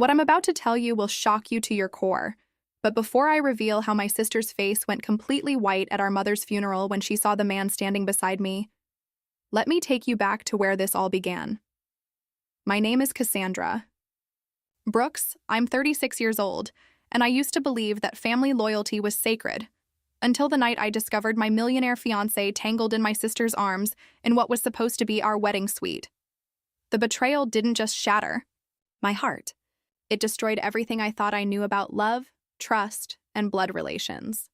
What I'm about to tell you will shock you to your core. But before I reveal how my sister's face went completely white at our mother's funeral when she saw the man standing beside me, let me take you back to where this all began. My name is Cassandra. Brooks, I'm 36 years old, and I used to believe that family loyalty was sacred, until the night I discovered my millionaire fiancé tangled in my sister's arms in what was supposed to be our wedding suite. The betrayal didn't just shatter my heart. It destroyed everything I thought I knew about love, trust, and blood relations.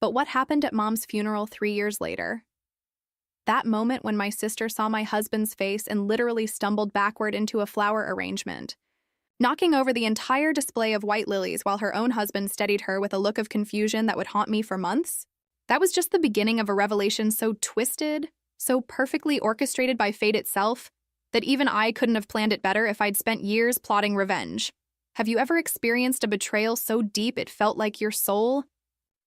But what happened at Mom's funeral 3 years later? That moment when my sister saw my husband's face and literally stumbled backward into a flower arrangement, knocking over the entire display of white lilies while her own husband steadied her with a look of confusion that would haunt me for months. That was just the beginning of a revelation so twisted, so perfectly orchestrated by fate itself, that even I couldn't have planned it better if I'd spent years plotting revenge. Have you ever experienced a betrayal so deep it felt like your soul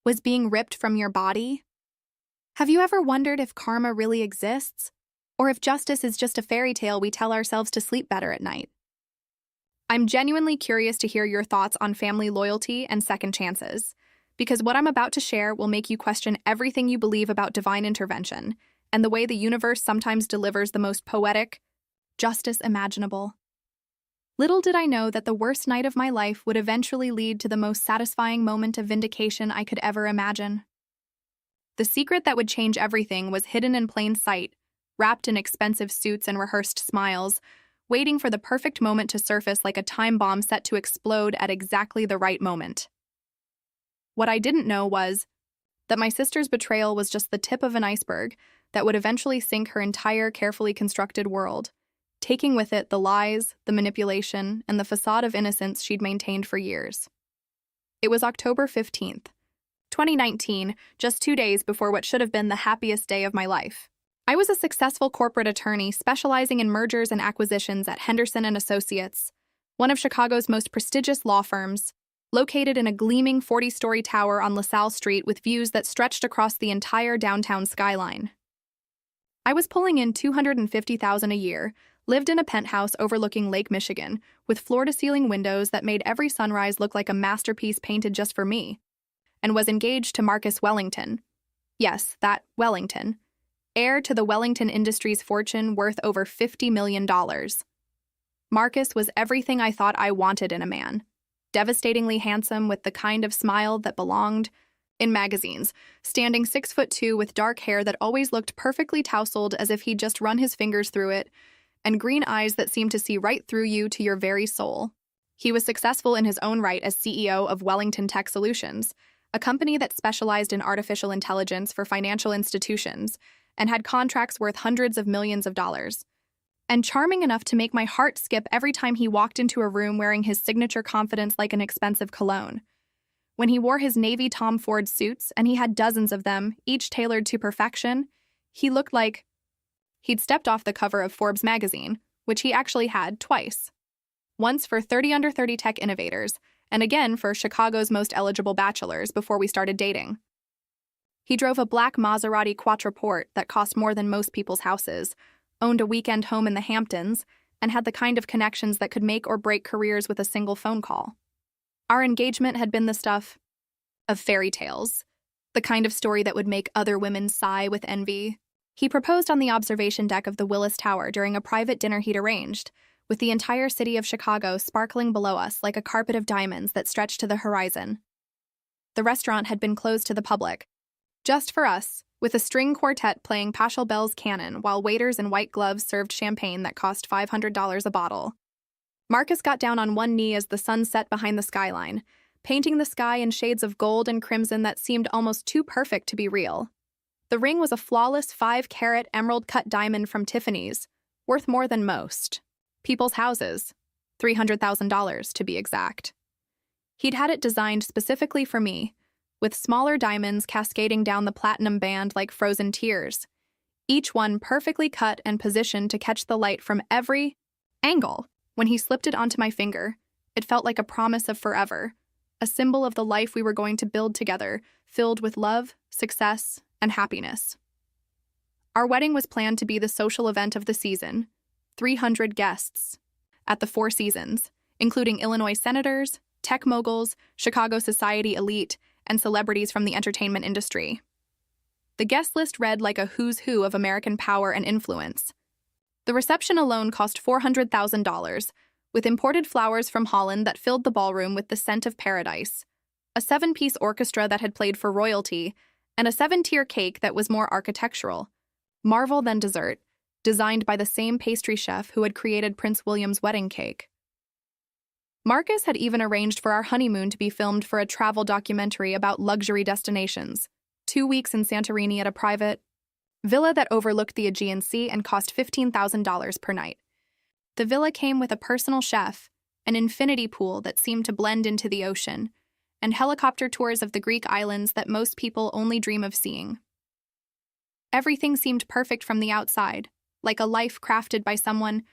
was being ripped from your body? Have you ever wondered if karma really exists, or if justice is just a fairy tale we tell ourselves to sleep better at night? I'm genuinely curious to hear your thoughts on family loyalty and second chances, because what I'm about to share will make you question everything you believe about divine intervention and the way the universe sometimes delivers the most poetic justice imaginable. Little did I know that the worst night of my life would eventually lead to the most satisfying moment of vindication I could ever imagine. The secret that would change everything was hidden in plain sight, wrapped in expensive suits and rehearsed smiles, waiting for the perfect moment to surface like a time bomb set to explode at exactly the right moment. What I didn't know was that my sister's betrayal was just the tip of an iceberg that would eventually sink her entire carefully constructed world, taking with it the lies, the manipulation, and the facade of innocence she'd maintained for years. It was October 15th, 2019, just 2 days before what should have been the happiest day of my life. I was a successful corporate attorney specializing in mergers and acquisitions at Henderson & Associates, one of Chicago's most prestigious law firms, located in a gleaming 40-story tower on LaSalle Street with views that stretched across the entire downtown skyline. I was pulling in $250,000 a year, lived in a penthouse overlooking Lake Michigan, with floor-to-ceiling windows that made every sunrise look like a masterpiece painted just for me, and was engaged to Marcus Wellington. Yes, that Wellington. Heir to the Wellington Industries fortune worth over $50 million. Marcus was everything I thought I wanted in a man. Devastatingly handsome with the kind of smile that belonged in magazines, standing 6'2" with dark hair that always looked perfectly tousled as if he'd just run his fingers through it, and green eyes that seemed to see right through you to your very soul. He was successful in his own right as CEO of Wellington Tech Solutions, a company that specialized in artificial intelligence for financial institutions and had contracts worth hundreds of millions of dollars. And charming enough to make my heart skip every time he walked into a room wearing his signature confidence like an expensive cologne. When he wore his navy Tom Ford suits, and he had dozens of them, each tailored to perfection, he looked like he'd stepped off the cover of Forbes magazine, which he actually had twice. Once for 30 Under 30 Tech Innovators, and again for Chicago's most eligible bachelors before we started dating. He drove a black Maserati Quattroporte that cost more than most people's houses, owned a weekend home in the Hamptons, and had the kind of connections that could make or break careers with a single phone call. Our engagement had been the stuff of fairy tales, the kind of story that would make other women sigh with envy. He proposed on the observation deck of the Willis Tower during a private dinner he'd arranged, with the entire city of Chicago sparkling below us like a carpet of diamonds that stretched to the horizon. The restaurant had been closed to the public, just for us, with a string quartet playing Pachelbel's Canon while waiters in white gloves served champagne that cost $500 a bottle. Marcus got down on one knee as the sun set behind the skyline, painting the sky in shades of gold and crimson that seemed almost too perfect to be real. The ring was a flawless 5-carat emerald-cut diamond from Tiffany's, worth more than most people's houses, $300,000 to be exact. He'd had it designed specifically for me, with smaller diamonds cascading down the platinum band like frozen tears, each one perfectly cut and positioned to catch the light from every angle. When he slipped it onto my finger, it felt like a promise of forever, a symbol of the life we were going to build together, filled with love, success, and happiness. Our wedding was planned to be the social event of the season, 300 guests, at the Four Seasons, including Illinois senators, tech moguls, Chicago society elite, and celebrities from the entertainment industry. The guest list read like a who's who of American power and influence. The reception alone cost $400,000, with imported flowers from Holland that filled the ballroom with the scent of paradise, a 7-piece orchestra that had played for royalty, and a 7-tier cake that was more architectural, marvel than dessert, designed by the same pastry chef who had created Prince William's wedding cake. Marcus had even arranged for our honeymoon to be filmed for a travel documentary about luxury destinations, 2 weeks in Santorini at a private villa that overlooked the Aegean Sea and cost $15,000 per night. The villa came with a personal chef, an infinity pool that seemed to blend into the ocean, and helicopter tours of the Greek islands that most people only dream of seeing. Everything seemed perfect from the outside, like a life crafted by someone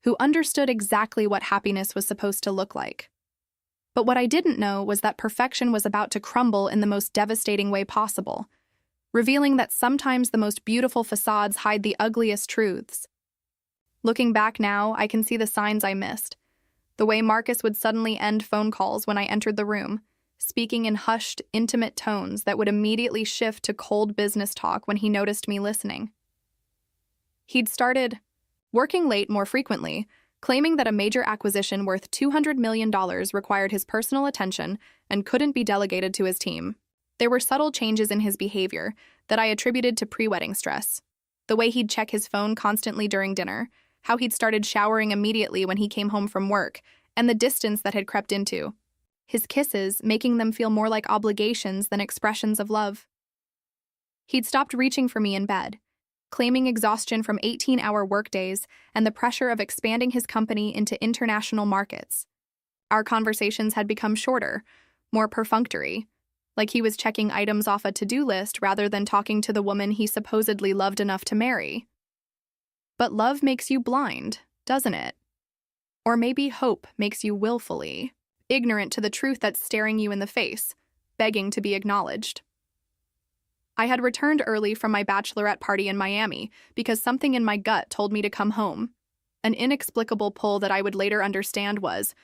who understood exactly what happiness was supposed to look like. But what I didn't know was that perfection was about to crumble in the most devastating way possible, revealing that sometimes the most beautiful facades hide the ugliest truths. Looking back now, I can see the signs I missed. The way Marcus would suddenly end phone calls when I entered the room, speaking in hushed, intimate tones that would immediately shift to cold business talk when he noticed me listening. He'd started working late more frequently, claiming that a major acquisition worth $200 million required his personal attention and couldn't be delegated to his team. There were subtle changes in his behavior that I attributed to pre-wedding stress. The way he'd check his phone constantly during dinner, how he'd started showering immediately when he came home from work, and the distance that had crept into his kisses, making them feel more like obligations than expressions of love. He'd stopped reaching for me in bed, claiming exhaustion from 18-hour workdays and the pressure of expanding his company into international markets. Our conversations had become shorter, more perfunctory, like he was checking items off a to-do list rather than talking to the woman he supposedly loved enough to marry. But love makes you blind, doesn't it? Or maybe hope makes you willfully ignorant to the truth that's staring you in the face, begging to be acknowledged. I had returned early from my bachelorette party in Miami because something in my gut told me to come home. An inexplicable pull that I would later understand was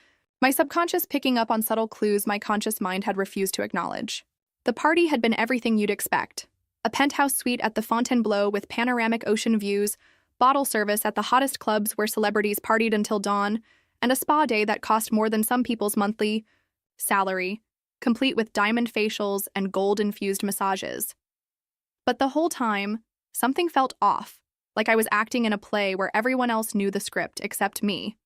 my subconscious picking up on subtle clues my conscious mind had refused to acknowledge. The party had been everything you'd expect. A penthouse suite at the Fontainebleau with panoramic ocean views, bottle service at the hottest clubs where celebrities partied until dawn, and a spa day that cost more than some people's monthly salary, complete with diamond facials and gold-infused massages. But the whole time, something felt off, like I was acting in a play where everyone else knew the script except me.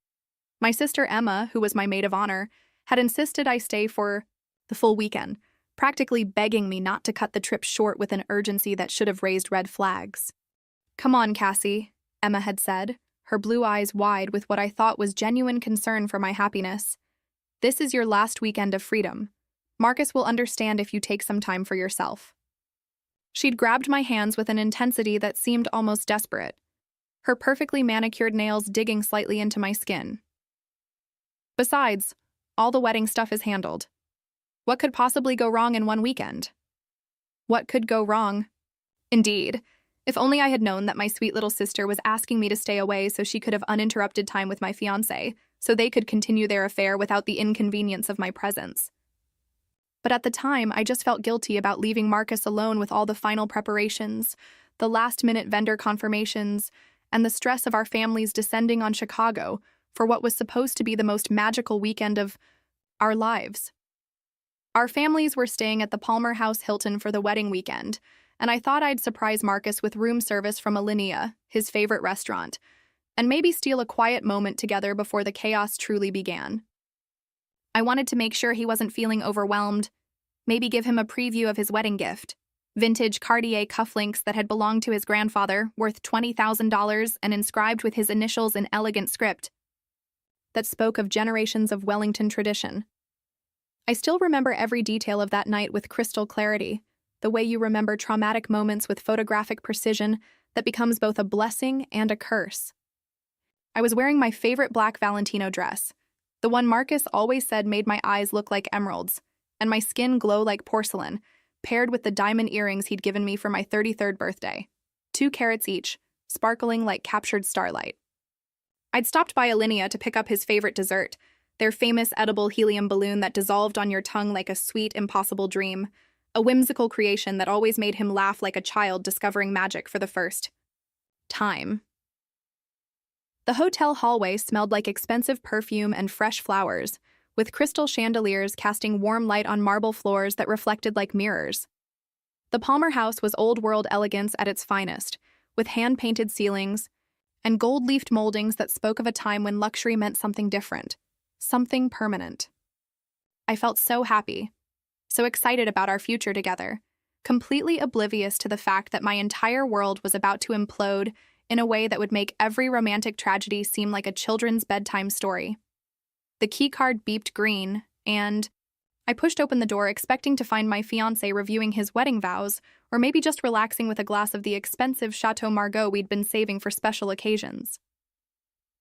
My sister Emma, who was my maid of honor, had insisted I stay for the full weekend, practically begging me not to cut the trip short with an urgency that should have raised red flags. "Come on, Cassie," Emma had said, her blue eyes wide with what I thought was genuine concern for my happiness. "This is your last weekend of freedom. Marcus will understand if you take some time for yourself." She'd grabbed my hands with an intensity that seemed almost desperate, her perfectly manicured nails digging slightly into my skin. "Besides, all the wedding stuff is handled. What could possibly go wrong in one weekend?" What could go wrong? Indeed. If only I had known that my sweet little sister was asking me to stay away so she could have uninterrupted time with my fiancé, so they could continue their affair without the inconvenience of my presence. But at the time, I just felt guilty about leaving Marcus alone with all the final preparations, the last-minute vendor confirmations, and the stress of our families descending on Chicago for what was supposed to be the most magical weekend of our lives. Our families were staying at the Palmer House Hilton for the wedding weekend, and I thought I'd surprise Marcus with room service from Alinea, his favorite restaurant, and maybe steal a quiet moment together before the chaos truly began. I wanted to make sure he wasn't feeling overwhelmed, maybe give him a preview of his wedding gift, vintage Cartier cufflinks that had belonged to his grandfather, worth $20,000 and inscribed with his initials in elegant script that spoke of generations of Wellington tradition. I still remember every detail of that night with crystal clarity, the way you remember traumatic moments with photographic precision that becomes both a blessing and a curse. I was wearing my favorite black Valentino dress, the one Marcus always said made my eyes look like emeralds, and my skin glow like porcelain, paired with the diamond earrings he'd given me for my 33rd birthday, 2 carats each, sparkling like captured starlight. I'd stopped by Alinea to pick up his favorite dessert, their famous edible helium balloon that dissolved on your tongue like a sweet, impossible dream, a whimsical creation that always made him laugh like a child discovering magic for the first time. The hotel hallway smelled like expensive perfume and fresh flowers, with crystal chandeliers casting warm light on marble floors that reflected like mirrors. The Palmer house was old-world elegance at its finest, with hand-painted ceilings and gold-leafed moldings that spoke of a time when luxury meant something different, something permanent. I felt so happy, so excited about our future together, completely oblivious to the fact that my entire world was about to implode in a way that would make every romantic tragedy seem like a children's bedtime story. The keycard beeped green, and I pushed open the door expecting to find my fiancé reviewing his wedding vows, or maybe just relaxing with a glass of the expensive Chateau Margaux we'd been saving for special occasions.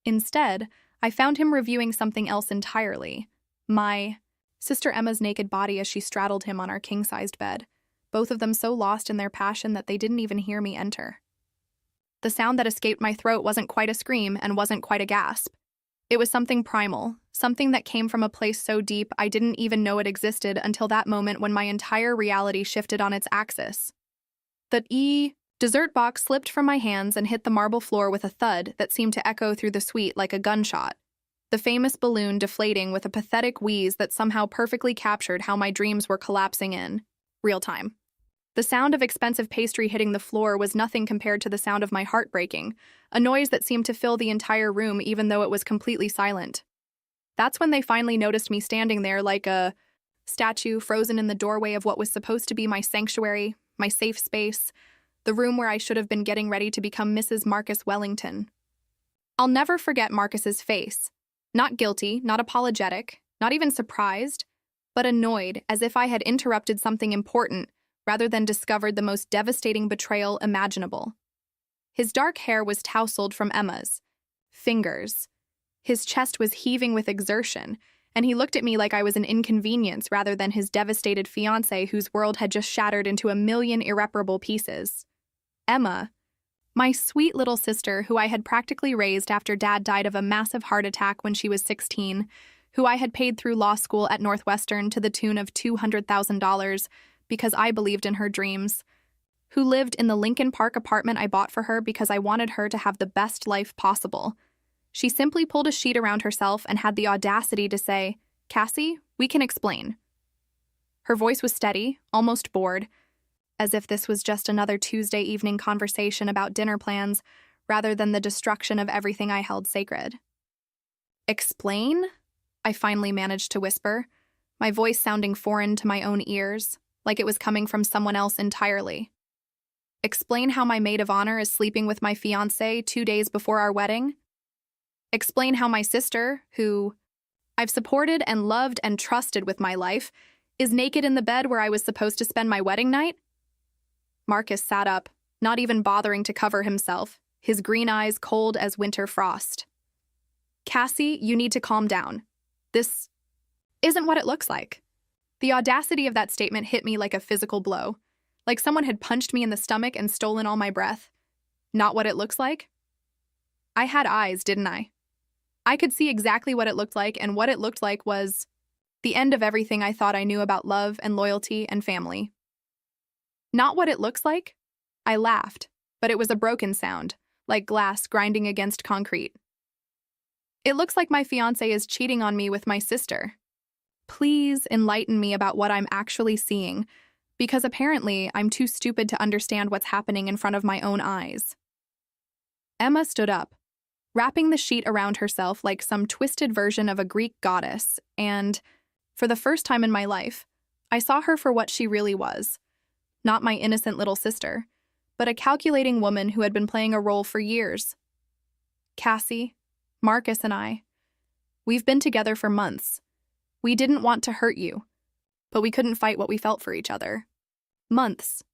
Instead, I found him reviewing something else entirely. My sister Emma's naked body as she straddled him on our king-sized bed, both of them so lost in their passion that they didn't even hear me enter. The sound that escaped my throat wasn't quite a scream and wasn't quite a gasp. It was something primal, something that came from a place so deep I didn't even know it existed until that moment when my entire reality shifted on its axis. The dessert box slipped from my hands and hit the marble floor with a thud that seemed to echo through the suite like a gunshot, the famous balloon deflating with a pathetic wheeze that somehow perfectly captured how my dreams were collapsing in real time. The sound of expensive pastry hitting the floor was nothing compared to the sound of my heart breaking, a noise that seemed to fill the entire room even though it was completely silent. That's when they finally noticed me standing there like a statue frozen in the doorway of what was supposed to be my sanctuary, my safe space, the room where I should have been getting ready to become Mrs. Marcus Wellington. I'll never forget Marcus's face. Not guilty, not apologetic, not even surprised, but annoyed, as if I had interrupted something important rather than discovered the most devastating betrayal imaginable. His dark hair was tousled from Emma's fingers. His chest was heaving with exertion, and he looked at me like I was an inconvenience rather than his devastated fiancé whose world had just shattered into a million irreparable pieces. Emma, my sweet little sister who I had practically raised after Dad died of a massive heart attack when she was 16, who I had paid through law school at Northwestern to the tune of $200,000 because I believed in her dreams, who lived in the Lincoln Park apartment I bought for her because I wanted her to have the best life possible. She simply pulled a sheet around herself and had the audacity to say, "Cassie, we can explain." Her voice was steady, almost bored, as if this was just another Tuesday evening conversation about dinner plans rather than the destruction of everything I held sacred. "Explain?" I finally managed to whisper, my voice sounding foreign to my own ears, like it was coming from someone else entirely. "Explain how my maid of honor is sleeping with my fiancé 2 days before our wedding? Explain how my sister, who I've supported and loved and trusted with my life, is naked in the bed where I was supposed to spend my wedding night?" Marcus sat up, not even bothering to cover himself, his green eyes cold as winter frost. "Cassie, you need to calm down. This isn't what it looks like." The audacity of that statement hit me like a physical blow, like someone had punched me in the stomach and stolen all my breath. Not what it looks like? I had eyes, didn't I? I could see exactly what it looked like, and what it looked like was the end of everything I thought I knew about love and loyalty and family. "Not what it looks like?" I laughed, but it was a broken sound, like glass grinding against concrete. "It looks like my fiancé is cheating on me with my sister. Please enlighten me about what I'm actually seeing, because apparently I'm too stupid to understand what's happening in front of my own eyes." Emma stood up, wrapping the sheet around herself like some twisted version of a Greek goddess, and, for the first time in my life, I saw her for what she really was. Not my innocent little sister, but a calculating woman who had been playing a role for years. "Cassie, Marcus and we've been together for months. We didn't want to hurt you, but we couldn't fight what we felt for each other. Months."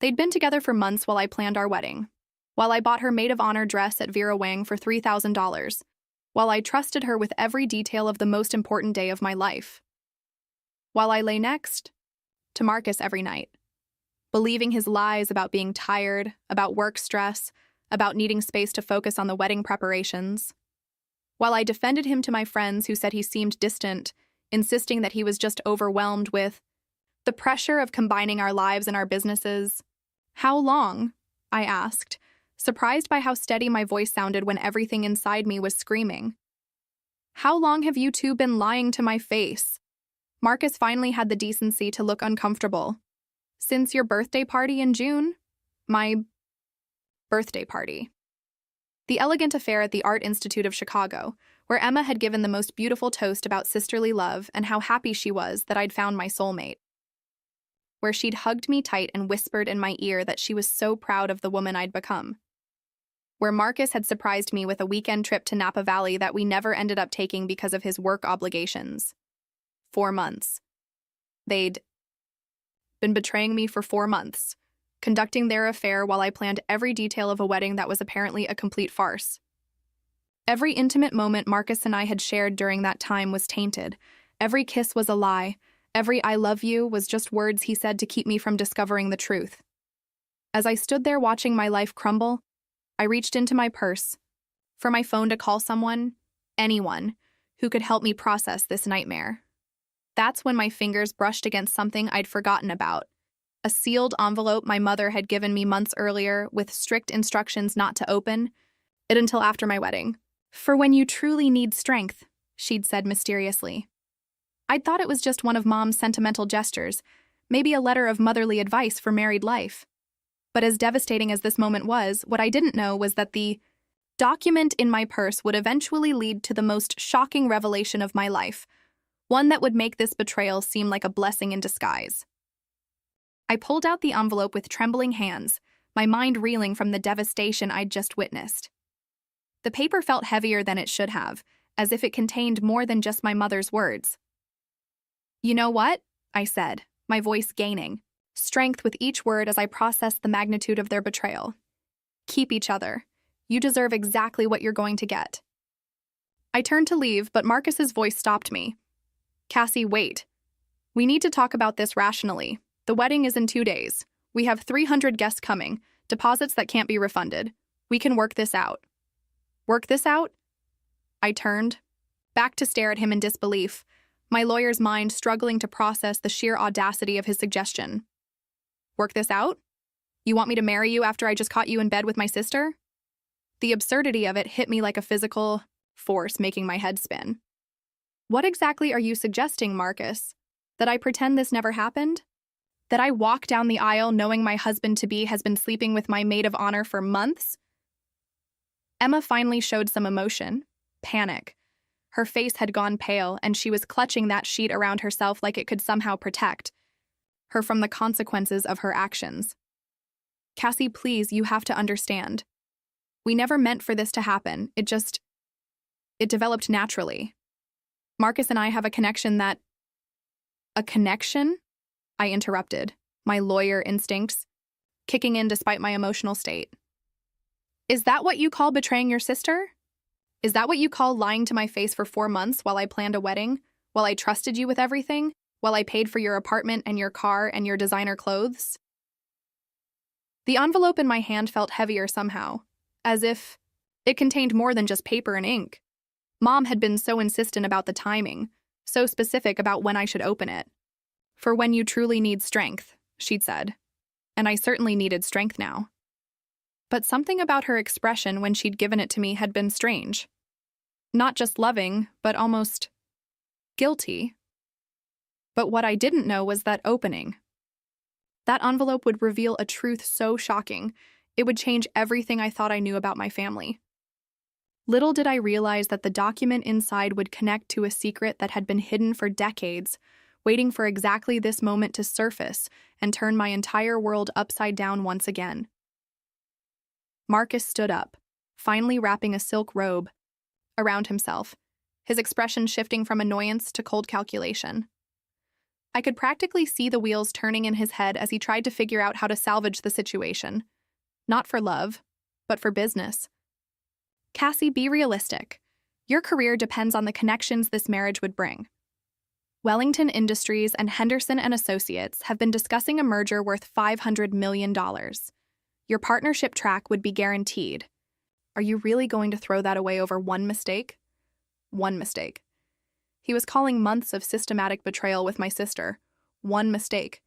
They'd been together for months while I planned our wedding, while I bought her maid of honor dress at Vera Wang for $3,000, while I trusted her with every detail of the most important day of my life. While I lay next to Marcus every night, believing his lies about being tired, about work stress, about needing space to focus on the wedding preparations. While I defended him to my friends who said he seemed distant, insisting that he was just overwhelmed with the pressure of combining our lives and our businesses. "How long?" I asked, surprised by how steady my voice sounded when everything inside me was screaming. "How long have you two been lying to my face?" Marcus finally had the decency to look uncomfortable. "Since your birthday party in June?" My birthday party. The elegant affair at the Art Institute of Chicago, where Emma had given the most beautiful toast about sisterly love and how happy she was that I'd found my soulmate. Where she'd hugged me tight and whispered in my ear that she was so proud of the woman I'd become. Where Marcus had surprised me with a weekend trip to Napa Valley that we never ended up taking because of his work obligations. 4 months. They'd been betraying me for 4 months, conducting their affair while I planned every detail of a wedding that was apparently a complete farce. Every intimate moment Marcus and I had shared during that time was tainted. Every kiss was a lie. Every "I love you" was just words he said to keep me from discovering the truth. As I stood there watching my life crumble, I reached into my purse for my phone to call someone, anyone, who could help me process this nightmare. That's when my fingers brushed against something I'd forgotten about. A sealed envelope my mother had given me months earlier with strict instructions not to open it until after my wedding. "For when you truly need strength," she'd said mysteriously. I'd thought it was just one of Mom's sentimental gestures, maybe a letter of motherly advice for married life. But as devastating as this moment was, what I didn't know was that the document in my purse would eventually lead to the most shocking revelation of my life, one that would make this betrayal seem like a blessing in disguise. I pulled out the envelope with trembling hands, my mind reeling from the devastation I'd just witnessed. The paper felt heavier than it should have, as if it contained more than just my mother's words. "You know what?" I said, my voice gaining strength with each word as I processed the magnitude of their betrayal. "Keep each other. You deserve exactly what you're going to get." I turned to leave, but Marcus's voice stopped me. "Cassie, wait. We need to talk about this rationally. The wedding is in 2 days. We have 300 guests coming, deposits that can't be refunded. We can work this out." "Work this out?" I turned, back to stare at him in disbelief, my lawyer's mind struggling to process the sheer audacity of his suggestion. "Work this out? You want me to marry you after I just caught you in bed with my sister?" The absurdity of it hit me like a physical force, making my head spin. "What exactly are you suggesting, Marcus? That I pretend this never happened? That I walk down the aisle knowing my husband-to-be has been sleeping with my maid of honor for months?" Emma finally showed some emotion, panic. Her face had gone pale, and she was clutching that sheet around herself like it could somehow protect her from the consequences of her actions. "Cassie, please, you have to understand. We never meant for this to happen. It developed naturally. Marcus and I have a connection that—" "A connection?" I interrupted, my lawyer instincts kicking in despite my emotional state. "Is that what you call betraying your sister? Is that what you call lying to my face for 4 months while I planned a wedding? While I trusted you with everything? While I paid for your apartment and your car and your designer clothes?" The envelope in my hand felt heavier somehow, as if it contained more than just paper and ink. Mom had been so insistent about the timing, so specific about when I should open it. "For when you truly need strength," she'd said. And I certainly needed strength now. But something about her expression when she'd given it to me had been strange. Not just loving, but almost guilty. But what I didn't know was that opening. That envelope would reveal a truth so shocking, it would change everything I thought I knew about my family. Little did I realize that the document inside would connect to a secret that had been hidden for decades, waiting for exactly this moment to surface and turn my entire world upside down once again. Marcus stood up, finally wrapping a silk robe around himself, his expression shifting from annoyance to cold calculation. I could practically see the wheels turning in his head as he tried to figure out how to salvage the situation. Not for love, but for business. "Cassie, be realistic. Your career depends on the connections this marriage would bring. Wellington Industries and Henderson and Associates have been discussing a merger worth $500 million. Your partnership track would be guaranteed. Are you really going to throw that away over one mistake? One mistake. He was calling months of systematic betrayal with my sister. One mistake.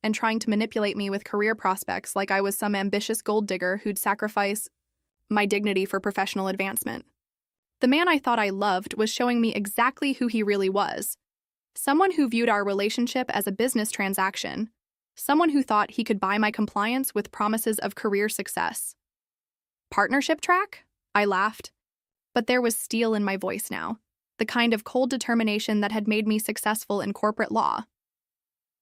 And trying to manipulate me with career prospects like I was some ambitious gold digger who'd sacrifice my dignity for professional advancement. The man I thought I loved was showing me exactly who he really was. Someone who viewed our relationship as a business transaction. Someone who thought he could buy my compliance with promises of career success. Partnership track? I laughed. But there was steel in my voice now, the kind of cold determination that had made me successful in corporate law.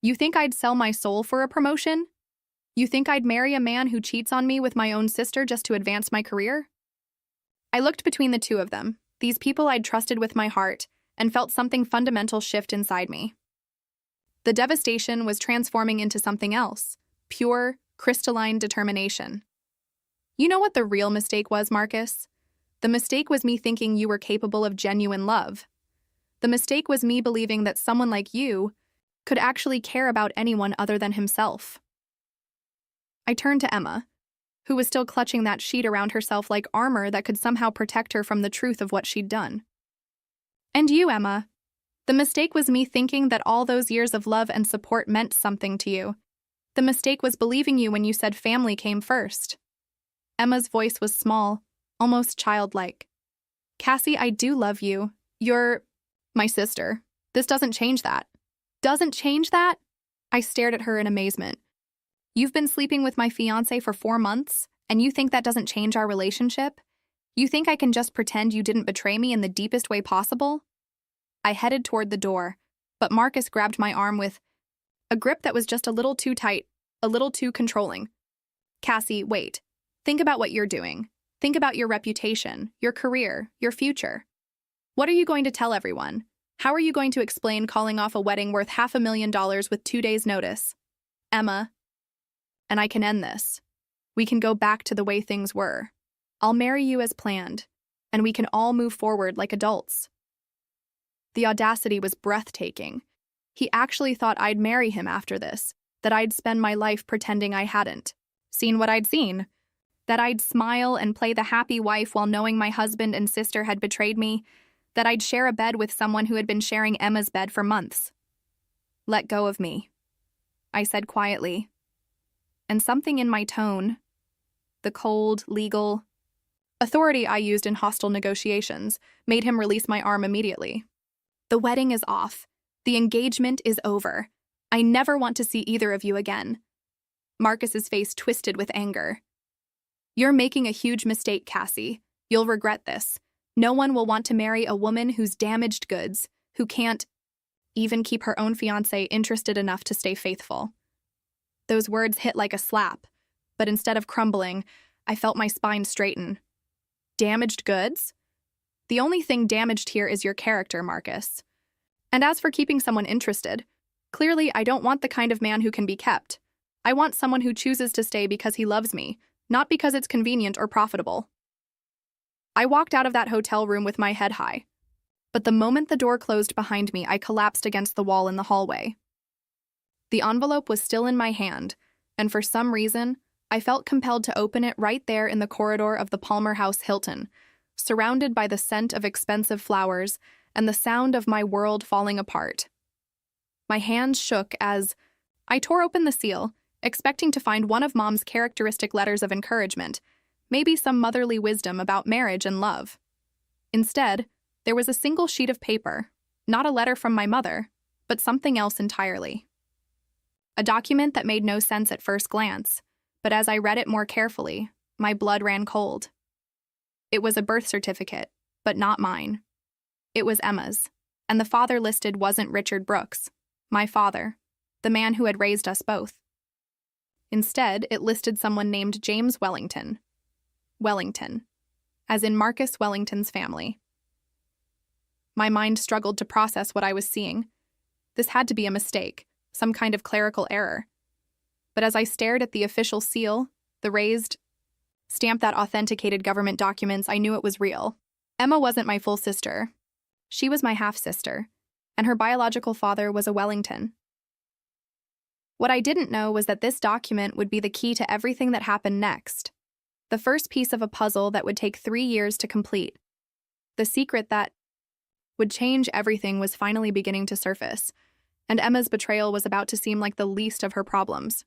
You think I'd sell my soul for a promotion? You think I'd marry a man who cheats on me with my own sister just to advance my career? I looked between the two of them, these people I'd trusted with my heart, and felt something fundamental shift inside me. The devastation was transforming into something else, pure, crystalline determination. You know what the real mistake was, Marcus? The mistake was me thinking you were capable of genuine love. The mistake was me believing that someone like you could actually care about anyone other than himself. I turned to Emma, who was still clutching that sheet around herself like armor that could somehow protect her from the truth of what she'd done. And you, Emma. The mistake was me thinking that all those years of love and support meant something to you. The mistake was believing you when you said family came first. Emma's voice was small, almost childlike. Cassie, I do love you. You're my sister. This doesn't change that. Doesn't change that? I stared at her in amazement. You've been sleeping with my fiancé for 4 months, and you think that doesn't change our relationship? You think I can just pretend you didn't betray me in the deepest way possible? I headed toward the door, but Marcus grabbed my arm with a grip that was just a little too tight, a little too controlling. Cassie, wait. Think about what you're doing. Think about your reputation, your career, your future. What are you going to tell everyone? How are you going to explain calling off a wedding worth $500,000 with 2 days' notice? Emma, and I can end this. We can go back to the way things were. I'll marry you as planned, and we can all move forward like adults. The audacity was breathtaking. He actually thought I'd marry him after this, that I'd spend my life pretending I hadn't seen what I'd seen, that I'd smile and play the happy wife while knowing my husband and sister had betrayed me, that I'd share a bed with someone who had been sharing Emma's bed for months. Let go of me, I said quietly. And something in my tone, the cold, legal authority I used in hostile negotiations, made him release my arm immediately. The wedding is off. The engagement is over. I never want to see either of you again. Marcus's face twisted with anger. You're making a huge mistake, Cassie. You'll regret this. No one will want to marry a woman who's damaged goods, who can't even keep her own fiancé interested enough to stay faithful. Those words hit like a slap, but instead of crumbling, I felt my spine straighten. Damaged goods? The only thing damaged here is your character, Marcus. And as for keeping someone interested, clearly I don't want the kind of man who can be kept. I want someone who chooses to stay because he loves me, not because it's convenient or profitable. I walked out of that hotel room with my head high. But the moment the door closed behind me, I collapsed against the wall in the hallway. The envelope was still in my hand, and for some reason, I felt compelled to open it right there in the corridor of the Palmer House Hilton, surrounded by the scent of expensive flowers and the sound of my world falling apart. My hands shook as I tore open the seal, expecting to find one of Mom's characteristic letters of encouragement, maybe some motherly wisdom about marriage and love. Instead, there was a single sheet of paper, not a letter from my mother, but something else entirely. A document that made no sense at first glance, but as I read it more carefully, my blood ran cold. It was a birth certificate, but not mine. It was Emma's, and the father listed wasn't Richard Brooks, my father, the man who had raised us both. Instead, it listed someone named James Wellington. Wellington, as in Marcus Wellington's family. My mind struggled to process what I was seeing. This had to be a mistake, some kind of clerical error. But as I stared at the official seal, the raised stamp that authenticated government documents, I knew it was real. Emma wasn't my full sister. She was my half-sister, and her biological father was a Wellington. What I didn't know was that this document would be the key to everything that happened next. The first piece of a puzzle that would take 3 years to complete. The secret that would change everything was finally beginning to surface, and Emma's betrayal was about to seem like the least of her problems.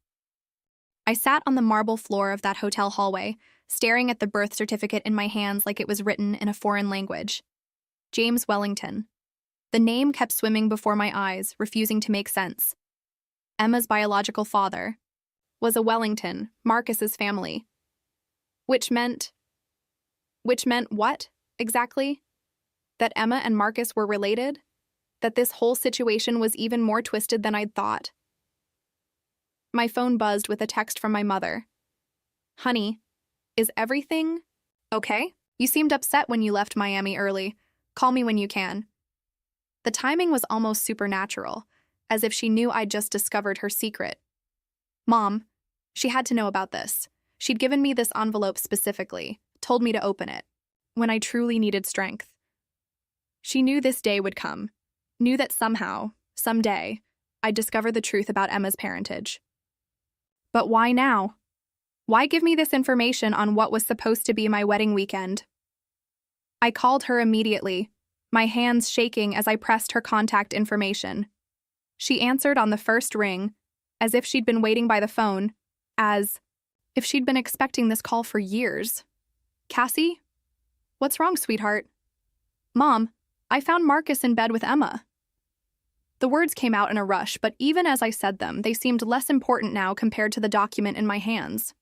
I sat on the marble floor of that hotel hallway, staring at the birth certificate in my hands like it was written in a foreign language. James Wellington. The name kept swimming before my eyes, refusing to make sense. Emma's biological father was a Wellington, Marcus's family. Which meant what, exactly? That Emma and Marcus were related? That this whole situation was even more twisted than I'd thought? My phone buzzed with a text from my mother. Honey, is everything okay? You seemed upset when you left Miami early. Call me when you can. The timing was almost supernatural, as if she knew I'd just discovered her secret. Mom, she had to know about this. She'd given me this envelope specifically, told me to open it, when I truly needed strength. She knew this day would come, knew that somehow, someday, I'd discover the truth about Emma's parentage. But why now? Why give me this information on what was supposed to be my wedding weekend? I called her immediately, my hands shaking as I pressed her contact information. She answered on the first ring, as if she'd been waiting by the phone, as if she'd been expecting this call for years. Cassie? What's wrong, sweetheart? Mom, I found Marcus in bed with Emma. The words came out in a rush, but even as I said them, they seemed less important now compared to the document in my hands.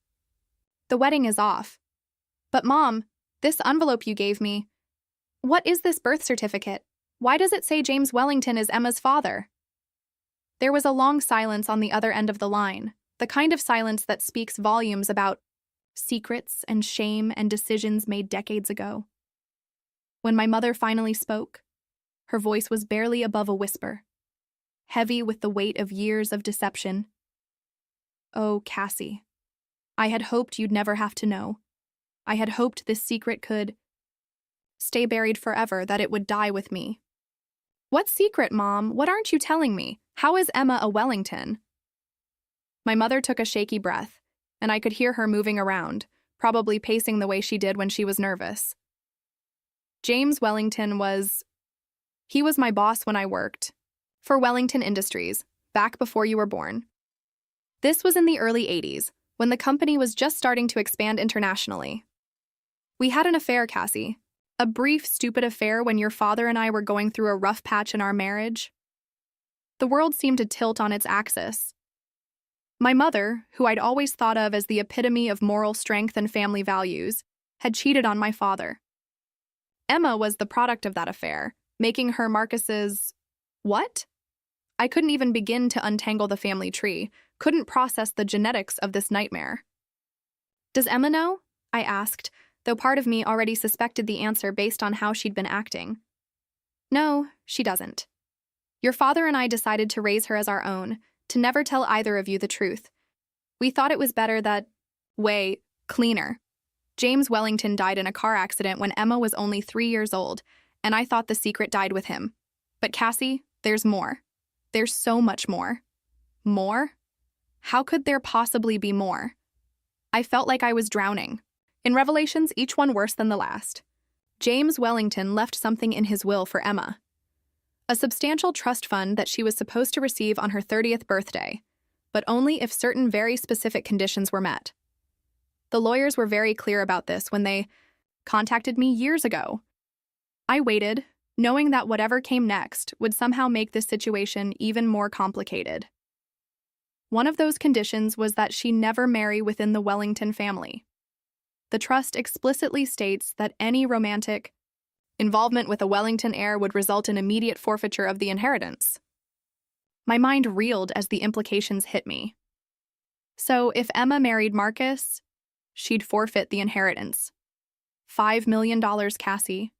The wedding is off. But Mom, this envelope you gave me, what is this birth certificate? Why does it say James Wellington is Emma's father? There was a long silence on the other end of the line, the kind of silence that speaks volumes about secrets and shame and decisions made decades ago. When my mother finally spoke, her voice was barely above a whisper, heavy with the weight of years of deception. Oh, Cassie, I had hoped you'd never have to know. I had hoped this secret could stay buried forever, that it would die with me. What secret, Mom? What aren't you telling me? How is Emma a Wellington? My mother took a shaky breath, and I could hear her moving around, probably pacing the way she did when she was nervous. James Wellington was my boss when I worked for Wellington Industries, back before you were born. This was in the early 80s, when the company was just starting to expand internationally. We had an affair, Cassie. A brief, stupid affair when your father and I were going through a rough patch in our marriage. The world seemed to tilt on its axis. My mother, who I'd always thought of as the epitome of moral strength and family values, had cheated on my father. Emma was the product of that affair, making her Marcus's what? I couldn't even begin to untangle the family tree, couldn't process the genetics of this nightmare. Does Emma know? I asked, though part of me already suspected the answer based on how she'd been acting. No, she doesn't. Your father and I decided to raise her as our own, to never tell either of you the truth. We thought it was better that way, cleaner. James Wellington died in a car accident when Emma was only 3 years old, and I thought the secret died with him. But Cassie, there's more. There's so much more. More? How could there possibly be more? I felt like I was drowning. In revelations, each one worse than the last. James Wellington left something in his will for Emma. A substantial trust fund that she was supposed to receive on her 30th birthday, but only if certain very specific conditions were met. The lawyers were very clear about this when they contacted me years ago. I waited, knowing that whatever came next would somehow make this situation even more complicated. One of those conditions was that she never marry within the Wellington family. The trust explicitly states that any romantic involvement with a Wellington heir would result in immediate forfeiture of the inheritance. My mind reeled as the implications hit me. So if Emma married Marcus, she'd forfeit the inheritance. $5 million, Cassie.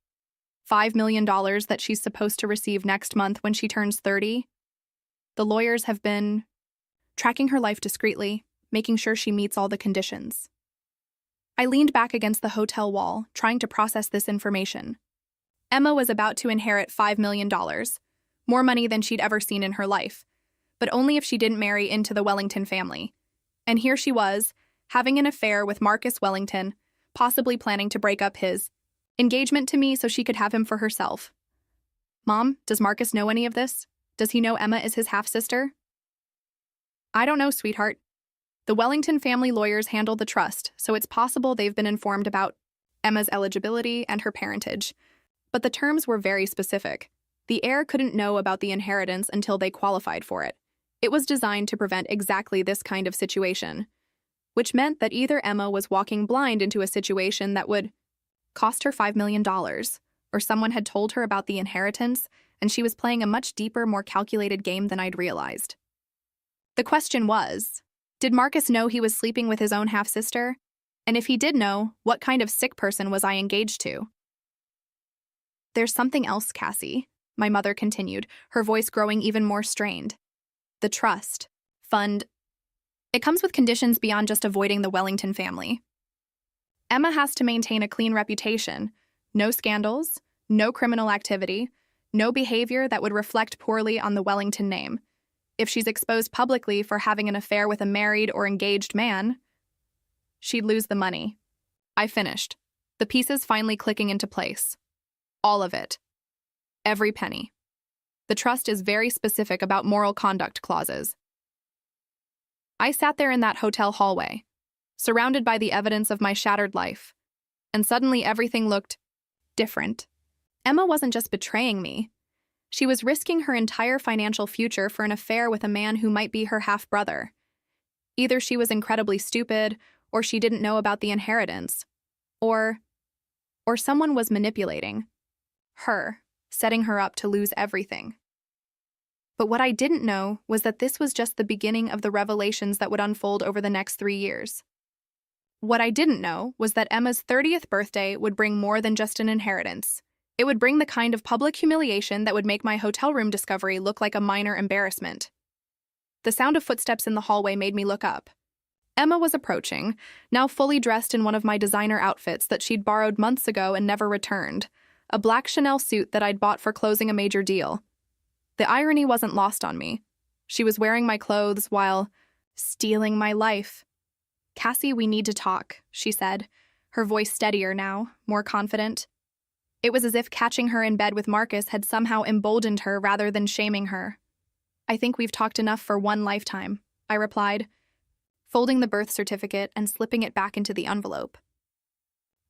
$5 million that she's supposed to receive next month when she turns 30. The lawyers have been tracking her life discreetly, making sure she meets all the conditions. I leaned back against the hotel wall, trying to process this information. Emma was about to inherit $5 million, more money than she'd ever seen in her life, but only if she didn't marry into the Wellington family. And here she was, having an affair with Marcus Wellington, possibly planning to break up his engagement to me so she could have him for herself. Mom, does Marcus know any of this? Does he know Emma is his half-sister? I don't know, sweetheart. The Wellington family lawyers handle the trust, so it's possible they've been informed about Emma's eligibility and her parentage. But the terms were very specific. The heir couldn't know about the inheritance until they qualified for it. It was designed to prevent exactly this kind of situation, which meant that either Emma was walking blind into a situation that would cost her $5 million, or someone had told her about the inheritance, and she was playing a much deeper, more calculated game than I'd realized. The question was, did Marcus know he was sleeping with his own half-sister? And if he did know, what kind of sick person was I engaged to? There's something else, Cassie, my mother continued, her voice growing even more strained. The trust fund. It comes with conditions beyond just avoiding the Wellington family. Emma has to maintain a clean reputation, no scandals, no criminal activity, no behavior that would reflect poorly on the Wellington name. If she's exposed publicly for having an affair with a married or engaged man, she'd lose the money. I finished, the pieces finally clicking into place. All of it. Every penny. The trust is very specific about moral conduct clauses. I sat there in that hotel hallway, surrounded by the evidence of my shattered life, and suddenly everything looked different. Emma wasn't just betraying me. She was risking her entire financial future for an affair with a man who might be her half-brother. Either she was incredibly stupid, or she didn't know about the inheritance, or someone was manipulating her, setting her up to lose everything. But what I didn't know was that this was just the beginning of the revelations that would unfold over the next 3 years. What I didn't know was that Emma's 30th birthday would bring more than just an inheritance. It would bring the kind of public humiliation that would make my hotel room discovery look like a minor embarrassment. The sound of footsteps in the hallway made me look up. Emma was approaching, now fully dressed in one of my designer outfits that she'd borrowed months ago and never returned, a black Chanel suit that I'd bought for closing a major deal. The irony wasn't lost on me. She was wearing my clothes while stealing my life. "Cassie, we need to talk," she said, her voice steadier now, more confident. It was as if catching her in bed with Marcus had somehow emboldened her rather than shaming her. "I think we've talked enough for one lifetime," I replied, folding the birth certificate and slipping it back into the envelope.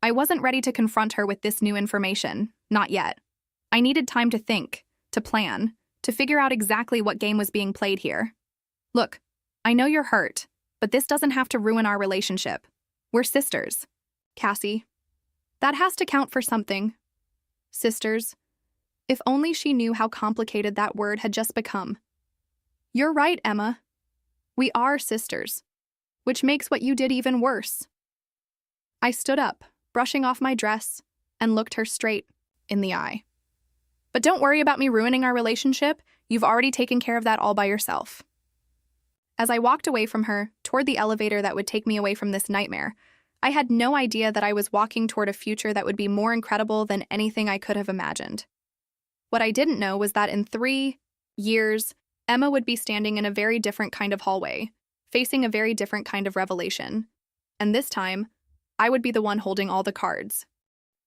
I wasn't ready to confront her with this new information, not yet. I needed time to think, to plan, to figure out exactly what game was being played here. "Look, I know you're hurt, but this doesn't have to ruin our relationship. We're sisters, Cassie. That has to count for something. Sisters. If only she knew how complicated that word had just become. You're right, Emma. We are sisters, which makes what you did even worse." I stood up, brushing off my dress, and looked her straight in the eye. "But don't worry about me ruining our relationship. You've already taken care of that all by yourself." As I walked away from her, toward the elevator that would take me away from this nightmare, I had no idea that I was walking toward a future that would be more incredible than anything I could have imagined. What I didn't know was that in 3 years, Emma would be standing in a very different kind of hallway, facing a very different kind of revelation. And this time, I would be the one holding all the cards.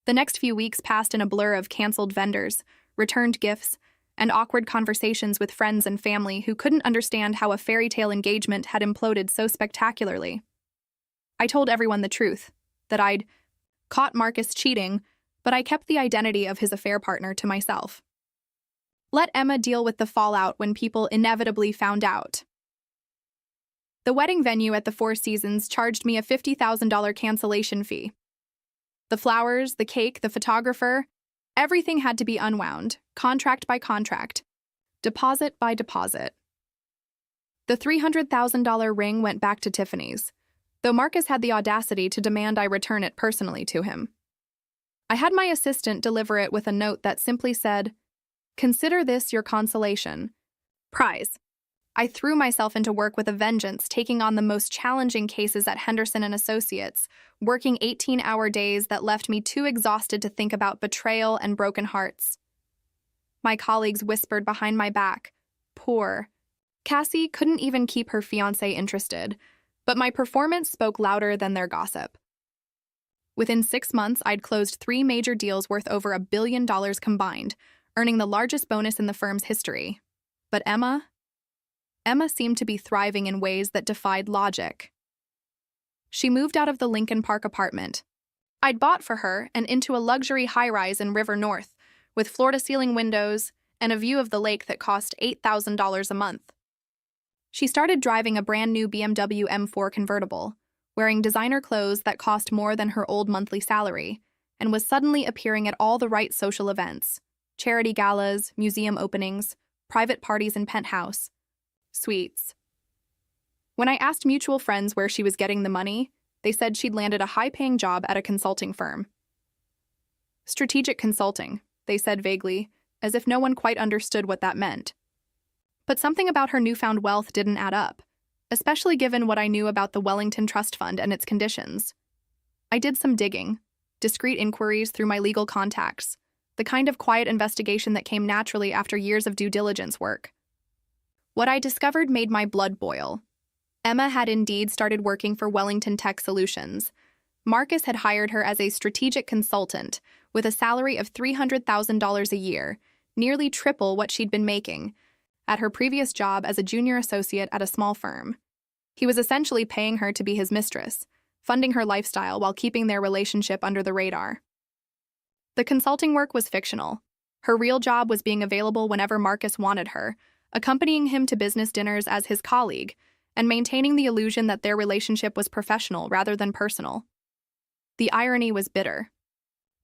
The next few weeks passed in a blur of canceled vendors, returned gifts, and awkward conversations with friends and family who couldn't understand how a fairy tale engagement had imploded so spectacularly. I told everyone the truth, that I'd caught Marcus cheating, but I kept the identity of his affair partner to myself. Let Emma deal with the fallout when people inevitably found out. The wedding venue at the Four Seasons charged me a $50,000 cancellation fee. The flowers, the cake, the photographer, everything had to be unwound, contract by contract, deposit by deposit. The $300,000 ring went back to Tiffany's, though Marcus had the audacity to demand I return it personally to him. I had my assistant deliver it with a note that simply said, "Consider this your consolation. Prize." I threw myself into work with a vengeance, taking on the most challenging cases at Henderson & Associates, working 18-hour days that left me too exhausted to think about betrayal and broken hearts. My colleagues whispered behind my back, "Poor." Cassie couldn't even keep her fiancé interested, but my performance spoke louder than their gossip. Within 6 months, I'd closed 3 major deals worth over $1 billion combined, earning the largest bonus in the firm's history. But Emma seemed to be thriving in ways that defied logic. She moved out of the Lincoln Park apartment I'd bought for her and into a luxury high-rise in River North, with floor-to-ceiling windows and a view of the lake that cost $8,000 a month. She started driving a brand-new BMW M4 convertible, wearing designer clothes that cost more than her old monthly salary, and was suddenly appearing at all the right social events: charity galas, museum openings, private parties in penthouse suites. When I asked mutual friends where she was getting the money, they said she'd landed a high-paying job at a consulting firm. Strategic consulting, they said vaguely, as if no one quite understood what that meant. But something about her newfound wealth didn't add up, especially given what I knew about the Wellington Trust Fund and its conditions. I did some digging, discreet inquiries through my legal contacts, the kind of quiet investigation that came naturally after years of due diligence work. What I discovered made my blood boil. Emma had indeed started working for Wellington Tech Solutions. Marcus had hired her as a strategic consultant with a salary of $300,000 a year, nearly triple what she'd been making at her previous job as a junior associate at a small firm. He was essentially paying her to be his mistress, funding her lifestyle while keeping their relationship under the radar. The consulting work was fictional. Her real job was being available whenever Marcus wanted her, accompanying him to business dinners as his colleague, and maintaining the illusion that their relationship was professional rather than personal. The irony was bitter.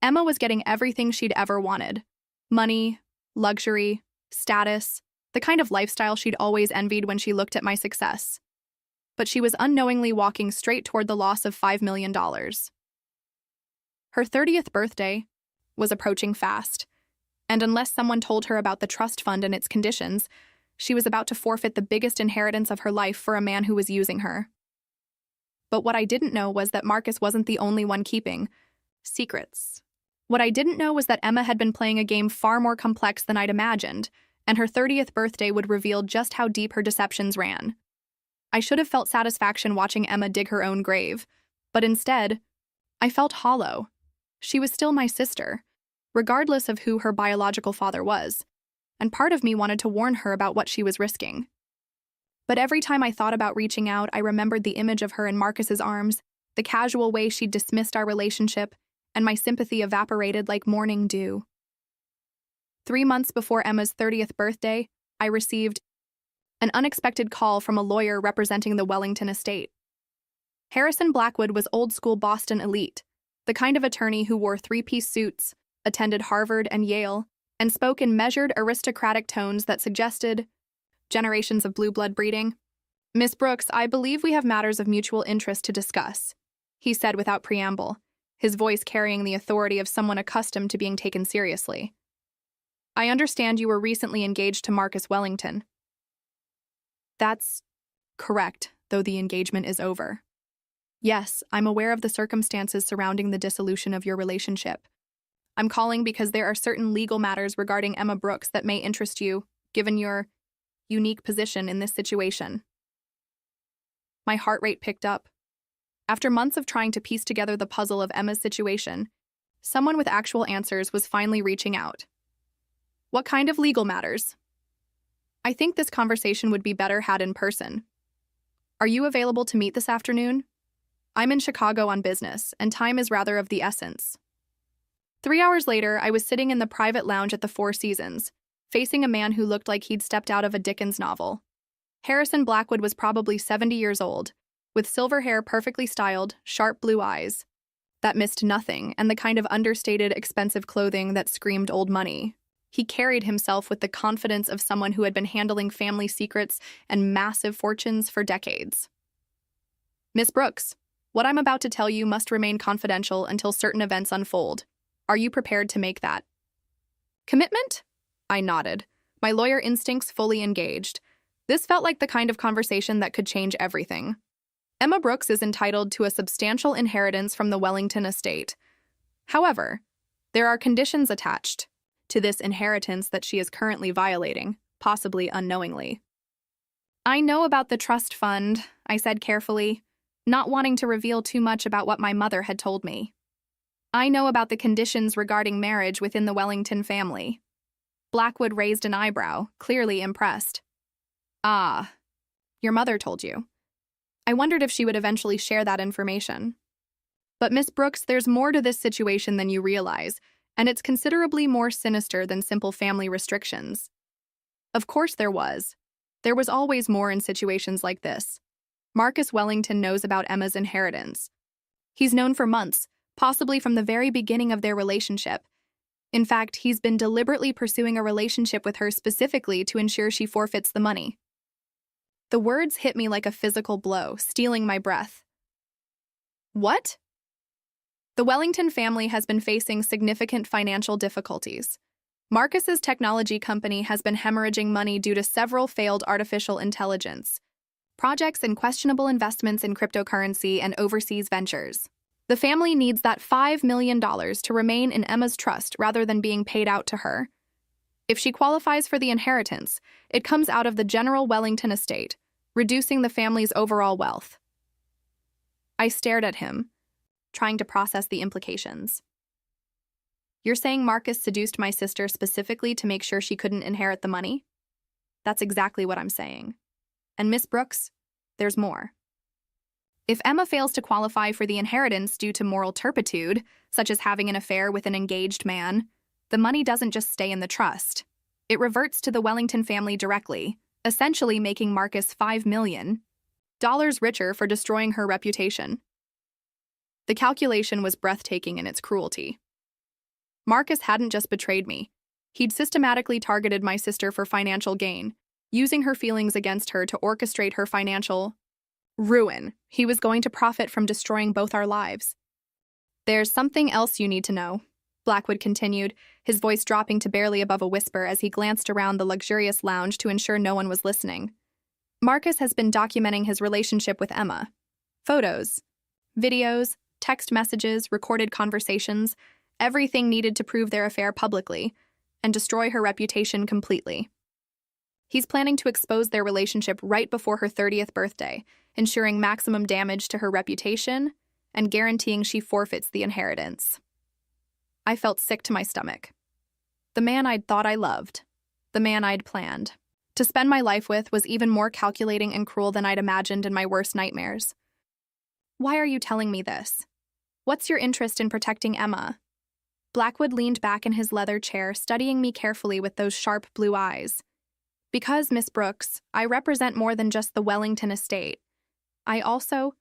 Emma was getting everything she'd ever wanted: money, luxury, status, the kind of lifestyle she'd always envied when she looked at my success. But she was unknowingly walking straight toward the loss of $5 million. Her 30th birthday was approaching fast, and unless someone told her about the trust fund and its conditions, she was about to forfeit the biggest inheritance of her life for a man who was using her. But what I didn't know was that Marcus wasn't the only one keeping secrets. What I didn't know was that Emma had been playing a game far more complex than I'd imagined, and her 30th birthday would reveal just how deep her deceptions ran. I should have felt satisfaction watching Emma dig her own grave, but instead, I felt hollow. She was still my sister, regardless of who her biological father was, and part of me wanted to warn her about what she was risking. But every time I thought about reaching out, I remembered the image of her in Marcus's arms, the casual way she'd dismissed our relationship, and my sympathy evaporated like morning dew. 3 months before Emma's 30th birthday, I received an unexpected call from a lawyer representing the Wellington estate. Harrison Blackwood was old-school Boston elite, the kind of attorney who wore three-piece suits, attended Harvard and Yale, and spoke in measured, aristocratic tones that suggested generations of blue blood breeding. "Miss Brooks, I believe we have matters of mutual interest to discuss," he said without preamble, his voice carrying the authority of someone accustomed to being taken seriously. "I understand you were recently engaged to Marcus Wellington." "That's correct, though the engagement is over." "Yes, I'm aware of the circumstances surrounding the dissolution of your relationship. I'm calling because there are certain legal matters regarding Emma Brooks that may interest you, given your unique position in this situation." My heart rate picked up. After months of trying to piece together the puzzle of Emma's situation, someone with actual answers was finally reaching out. "What kind of legal matters?" "I think this conversation would be better had in person. Are you available to meet this afternoon? I'm in Chicago on business, and time is rather of the essence." 3 hours later, I was sitting in the private lounge at the Four Seasons, facing a man who looked like he'd stepped out of a Dickens novel. Harrison Blackwood was probably 70 years old, with silver hair perfectly styled, sharp blue eyes that missed nothing, and the kind of understated, expensive clothing that screamed old money. He carried himself with the confidence of someone who had been handling family secrets and massive fortunes for decades. "Miss Brooks, what I'm about to tell you must remain confidential until certain events unfold. Are you prepared to make that commitment?" I nodded, my lawyer instincts fully engaged. This felt like the kind of conversation that could change everything. Emma Brooks is entitled to a substantial inheritance from the Wellington estate. However, there are conditions attached to this inheritance that she is currently violating, possibly unknowingly. "I know about the trust fund," I said carefully, not wanting to reveal too much about what my mother had told me. "I know about the conditions regarding marriage within the Wellington family." Blackwood raised an eyebrow, clearly impressed. Ah, your mother told you. I wondered if she would eventually share that information. But Miss Brooks, there's more to this situation than you realize, and it's considerably more sinister than simple family restrictions. Of course there was. There was always more in situations like this. Marcus Wellington knows about Emma's inheritance. He's known for months, possibly from the very beginning of their relationship. In fact, he's been deliberately pursuing a relationship with her specifically to ensure she forfeits the money. The words hit me like a physical blow, stealing my breath. What? The Wellington family has been facing significant financial difficulties. Marcus's technology company has been hemorrhaging money due to several failed artificial intelligence projects and questionable investments in cryptocurrency and overseas ventures. The family needs that $5 million to remain in Emma's trust rather than being paid out to her. If she qualifies for the inheritance, it comes out of the general Wellington estate, reducing the family's overall wealth. I stared at him, trying to process the implications. You're saying Marcus seduced my sister specifically to make sure she couldn't inherit the money? That's exactly what I'm saying. And Miss Brooks, there's more. If Emma fails to qualify for the inheritance due to moral turpitude, such as having an affair with an engaged man, the money doesn't just stay in the trust. It reverts to the Wellington family directly, essentially making Marcus $5 million richer for destroying her reputation. The calculation was breathtaking in its cruelty. Marcus hadn't just betrayed me. He'd systematically targeted my sister for financial gain, using her feelings against her to orchestrate her financial ruin. He was going to profit from destroying both our lives. There's something else you need to know, Blackwood continued, his voice dropping to barely above a whisper as he glanced around the luxurious lounge to ensure no one was listening. Marcus has been documenting his relationship with Emma. Photos, videos, text messages, recorded conversations, everything needed to prove their affair publicly and destroy her reputation completely. He's planning to expose their relationship right before her 30th birthday, ensuring maximum damage to her reputation and guaranteeing she forfeits the inheritance. I felt sick to my stomach. The man I'd thought I loved, the man I'd planned to spend my life with, was even more calculating and cruel than I'd imagined in my worst nightmares. Why are you telling me this? What's your interest in protecting Emma? Blackwood leaned back in his leather chair, studying me carefully with those sharp blue eyes. Because, Miss Brooks, I represent more than just the Wellington estate. I also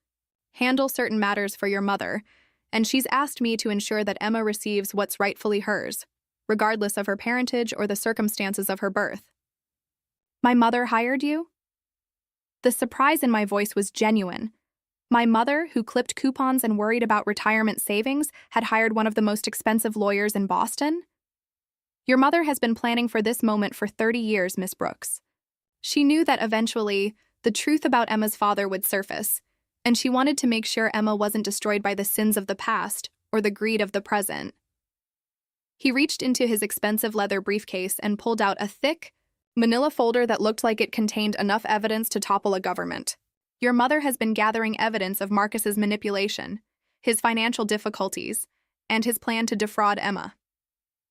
handle certain matters for your mother, and she's asked me to ensure that Emma receives what's rightfully hers, regardless of her parentage or the circumstances of her birth. My mother hired you? The surprise in my voice was genuine. My mother, who clipped coupons and worried about retirement savings, had hired one of the most expensive lawyers in Boston? Your mother has been planning for this moment for 30 years, Miss Brooks. She knew that eventually the truth about Emma's father would surface, and she wanted to make sure Emma wasn't destroyed by the sins of the past or the greed of the present. He reached into his expensive leather briefcase and pulled out a thick, manila folder that looked like it contained enough evidence to topple a government. Your mother has been gathering evidence of Marcus's manipulation, his financial difficulties, and his plan to defraud Emma.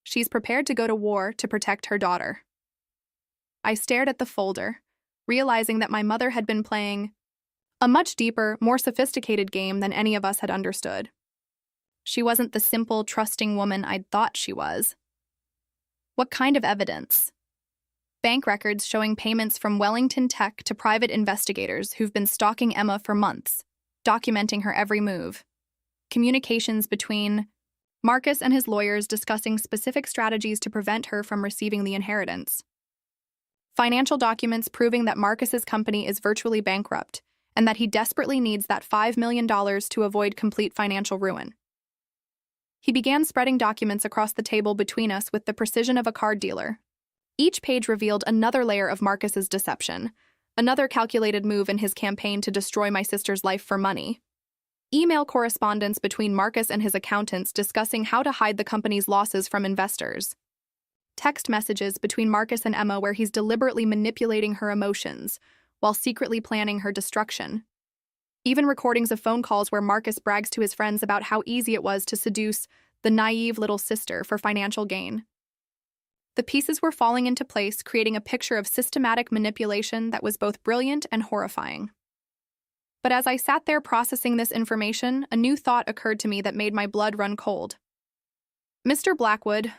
She's prepared to go to war to protect her daughter. I stared at the folder, realizing that my mother had been playing a much deeper, more sophisticated game than any of us had understood. She wasn't the simple, trusting woman I'd thought she was. What kind of evidence? Bank records showing payments from Wellington Tech to private investigators who've been stalking Emma for months, documenting her every move. Communications between Marcus and his lawyers discussing specific strategies to prevent her from receiving the inheritance. Financial documents proving that Marcus's company is virtually bankrupt and that he desperately needs that $5 million to avoid complete financial ruin. He began spreading documents across the table between us with the precision of a card dealer. Each page revealed another layer of Marcus's deception, another calculated move in his campaign to destroy my sister's life for money. Email correspondence between Marcus and his accountants discussing how to hide the company's losses from investors. Text messages between Marcus and Emma where he's deliberately manipulating her emotions while secretly planning her destruction. Even recordings of phone calls where Marcus brags to his friends about how easy it was to seduce the naive little sister for financial gain. The pieces were falling into place, creating a picture of systematic manipulation that was both brilliant and horrifying. But as I sat there processing this information, a new thought occurred to me that made my blood run cold. Mr. Blackwood,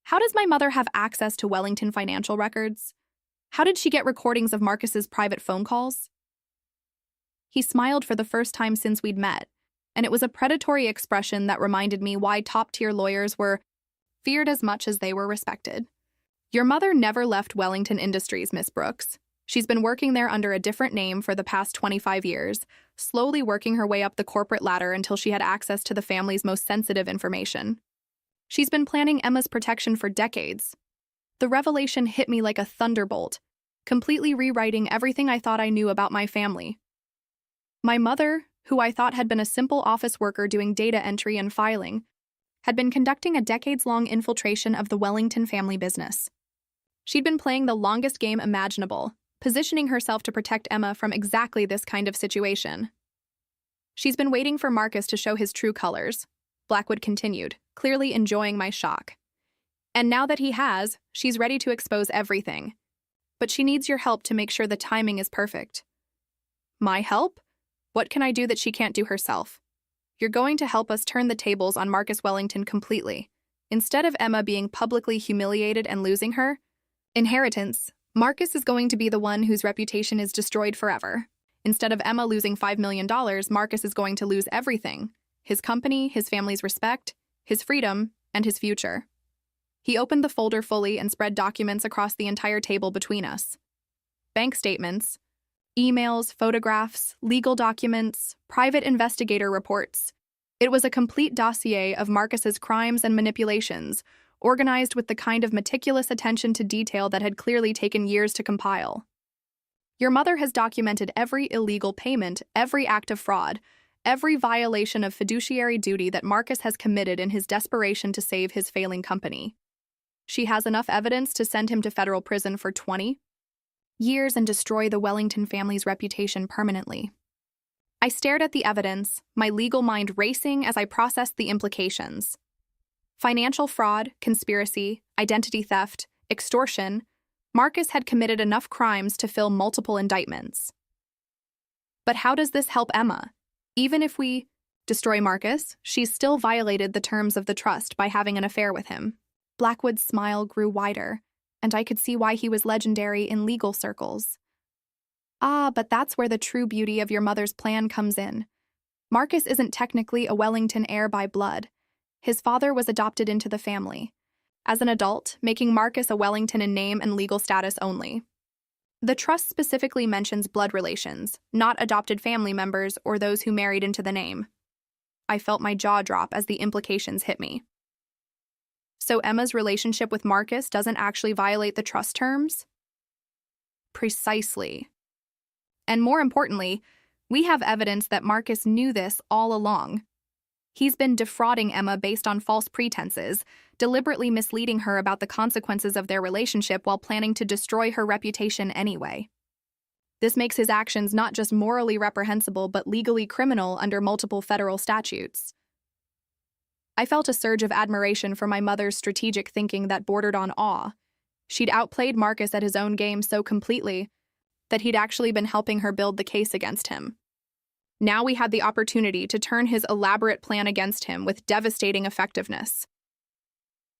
how does my mother have access to Wellington financial records? How did she get recordings of Marcus's private phone calls? He smiled for the first time since we'd met, and it was a predatory expression that reminded me why top-tier lawyers were feared as much as they were respected. Your mother never left Wellington Industries, Miss Brooks. She's been working there under a different name for the past 25 years, slowly working her way up the corporate ladder until she had access to the family's most sensitive information. She's been planning Emma's protection for decades. The revelation hit me like a thunderbolt, completely rewriting everything I thought I knew about my family. My mother, who I thought had been a simple office worker doing data entry and filing, had been conducting a decades-long infiltration of the Wellington family business. She'd been playing the longest game imaginable, positioning herself to protect Emma from exactly this kind of situation. She's been waiting for Marcus to show his true colors, Blackwood continued, clearly enjoying my shock. And now that he has, she's ready to expose everything. But she needs your help to make sure the timing is perfect. My help? What can I do that she can't do herself? You're going to help us turn the tables on Marcus Wellington completely. Instead of Emma being publicly humiliated and losing her inheritance, Marcus is going to be the one whose reputation is destroyed forever. Instead of Emma losing $5 million, Marcus is going to lose everything: his company, his family's respect, his freedom, and his future. He opened the folder fully and spread documents across the entire table between us. Bank statements, emails, photographs, legal documents, private investigator reports. It was a complete dossier of Marcus's crimes and manipulations, organized with the kind of meticulous attention to detail that had clearly taken years to compile. Your mother has documented every illegal payment, every act of fraud, every violation of fiduciary duty that Marcus has committed in his desperation to save his failing company. She has enough evidence to send him to federal prison for 20 years and destroy the Wellington family's reputation permanently. I stared at the evidence, my legal mind racing as I processed the implications. Financial fraud, conspiracy, identity theft, extortion. Marcus had committed enough crimes to fill multiple indictments. But how does this help Emma? Even if we destroy Marcus, she's still violated the terms of the trust by having an affair with him. Blackwood's smile grew wider, and I could see why he was legendary in legal circles. Ah, but that's where the true beauty of your mother's plan comes in. Marcus isn't technically a Wellington heir by blood. His father was adopted into the family, as an adult, making Marcus a Wellington in name and legal status only. The trust specifically mentions blood relations, not adopted family members or those who married into the name. I felt my jaw drop as the implications hit me. So Emma's relationship with Marcus doesn't actually violate the trust terms? Precisely. And more importantly, we have evidence that Marcus knew this all along. He's been defrauding Emma based on false pretenses, deliberately misleading her about the consequences of their relationship while planning to destroy her reputation anyway. This makes his actions not just morally reprehensible but legally criminal under multiple federal statutes. I felt a surge of admiration for my mother's strategic thinking that bordered on awe. She'd outplayed Marcus at his own game so completely that he'd actually been helping her build the case against him. Now we had the opportunity to turn his elaborate plan against him with devastating effectiveness.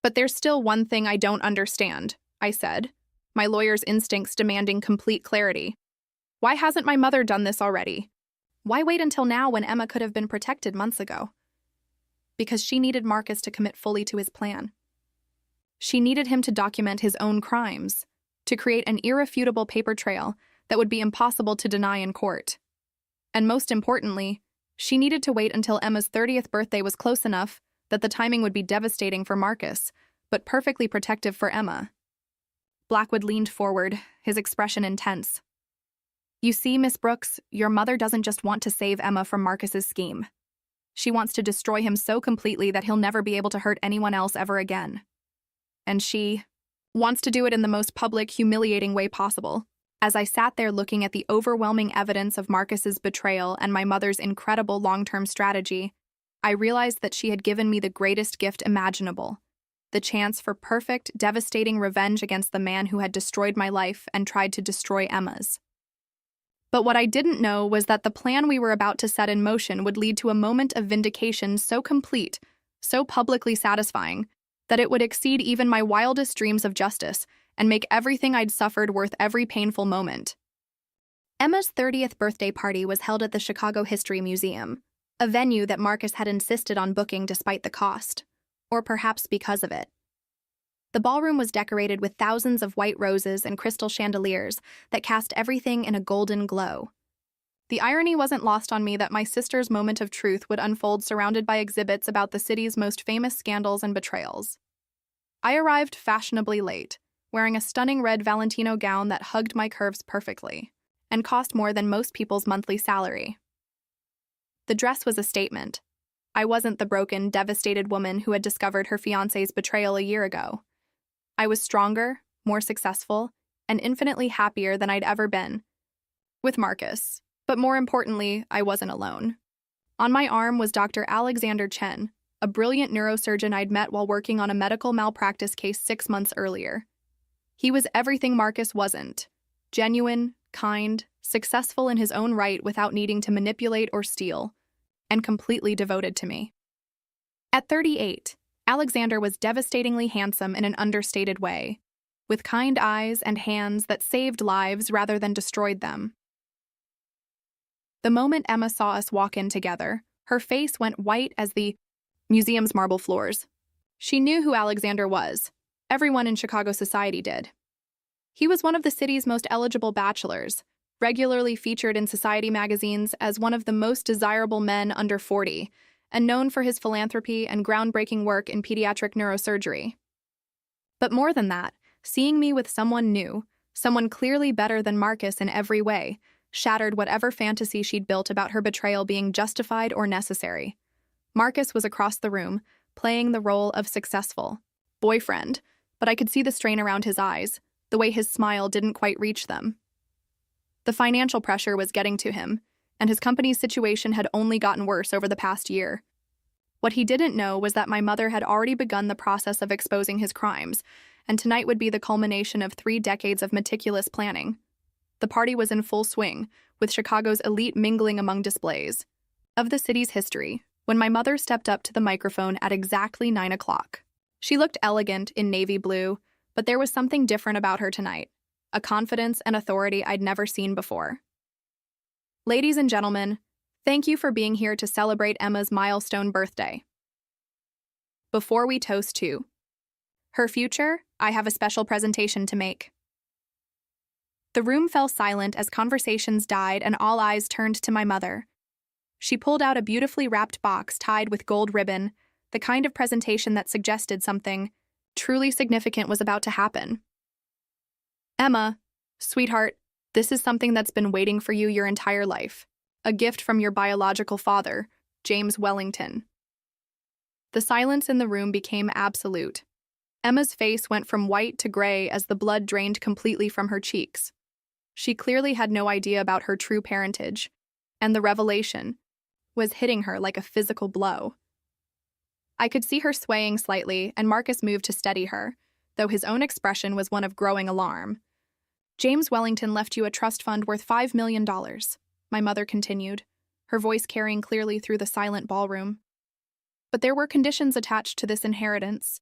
But there's still one thing I don't understand, I said, my lawyer's instincts demanding complete clarity. Why hasn't my mother done this already? Why wait until now when Emma could have been protected months ago? Because she needed Marcus to commit fully to his plan. She needed him to document his own crimes, to create an irrefutable paper trail that would be impossible to deny in court. And most importantly, she needed to wait until Emma's 30th birthday was close enough that the timing would be devastating for Marcus, but perfectly protective for Emma. Blackwood leaned forward, his expression intense. You see, Miss Brooks, your mother doesn't just want to save Emma from Marcus's scheme. She wants to destroy him so completely that he'll never be able to hurt anyone else ever again. And she wants to do it in the most public, humiliating way possible. As I sat there looking at the overwhelming evidence of Marcus's betrayal and my mother's incredible long-term strategy, I realized that she had given me the greatest gift imaginable, the chance for perfect, devastating revenge against the man who had destroyed my life and tried to destroy Emma's. But what I didn't know was that the plan we were about to set in motion would lead to a moment of vindication so complete, so publicly satisfying, that it would exceed even my wildest dreams of justice and make everything I'd suffered worth every painful moment. Emma's 30th birthday party was held at the Chicago History Museum, a venue that Marcus had insisted on booking despite the cost, or perhaps because of it. The ballroom was decorated with thousands of white roses and crystal chandeliers that cast everything in a golden glow. The irony wasn't lost on me that my sister's moment of truth would unfold surrounded by exhibits about the city's most famous scandals and betrayals. I arrived fashionably late, wearing a stunning red Valentino gown that hugged my curves perfectly, and cost more than most people's monthly salary. The dress was a statement. I wasn't the broken, devastated woman who had discovered her fiancé's betrayal a year ago. I was stronger, more successful, and infinitely happier than I'd ever been. With Marcus. But more importantly, I wasn't alone. On my arm was Dr. Alexander Chen, a brilliant neurosurgeon I'd met while working on a medical malpractice case 6 months earlier. He was everything Marcus wasn't. Genuine, kind, successful in his own right without needing to manipulate or steal, and completely devoted to me. At 38, Alexander was devastatingly handsome in an understated way, with kind eyes and hands that saved lives rather than destroyed them. The moment Emma saw us walk in together, her face went white as the museum's marble floors. She knew who Alexander was. Everyone in Chicago society did. He was one of the city's most eligible bachelors, regularly featured in society magazines as one of the most desirable men under 40, and known for his philanthropy and groundbreaking work in pediatric neurosurgery. But more than that, seeing me with someone new, someone clearly better than Marcus in every way, shattered whatever fantasy she'd built about her betrayal being justified or necessary. Marcus was across the room, playing the role of successful boyfriend, but I could see the strain around his eyes, the way his smile didn't quite reach them. The financial pressure was getting to him, and his company's situation had only gotten worse over the past year. What he didn't know was that my mother had already begun the process of exposing his crimes, and tonight would be the culmination of 3 decades of meticulous planning. The party was in full swing, with Chicago's elite mingling among displays of the city's history, when my mother stepped up to the microphone at exactly 9 o'clock. She looked elegant in navy blue, but there was something different about her tonight, a confidence and authority I'd never seen before. Ladies and gentlemen, thank you for being here to celebrate Emma's milestone birthday. Before we toast to her future, I have a special presentation to make. The room fell silent as conversations died and all eyes turned to my mother. She pulled out a beautifully wrapped box tied with gold ribbon, the kind of presentation that suggested something truly significant was about to happen. Emma, sweetheart, this is something that's been waiting for you your entire life. A gift from your biological father, James Wellington. The silence in the room became absolute. Emma's face went from white to gray as the blood drained completely from her cheeks. She clearly had no idea about her true parentage, and the revelation was hitting her like a physical blow. I could see her swaying slightly, and Marcus moved to steady her, though his own expression was one of growing alarm. James Wellington left you a trust fund worth $5 million, my mother continued, her voice carrying clearly through the silent ballroom. But there were conditions attached to this inheritance,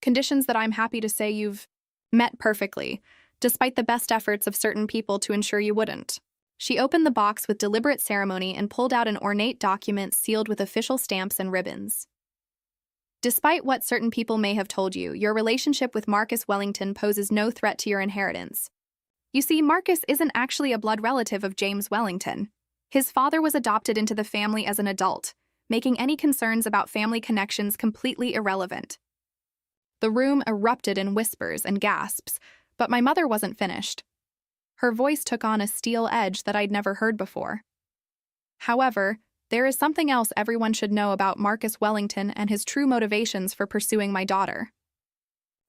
conditions that I'm happy to say you've met perfectly, despite the best efforts of certain people to ensure you wouldn't. She opened the box with deliberate ceremony and pulled out an ornate document sealed with official stamps and ribbons. Despite what certain people may have told you, your relationship with Marcus Wellington poses no threat to your inheritance. You see, Marcus isn't actually a blood relative of James Wellington. His father was adopted into the family as an adult, making any concerns about family connections completely irrelevant. The room erupted in whispers and gasps, but my mother wasn't finished. Her voice took on a steel edge that I'd never heard before. However, there is something else everyone should know about Marcus Wellington and his true motivations for pursuing my daughter.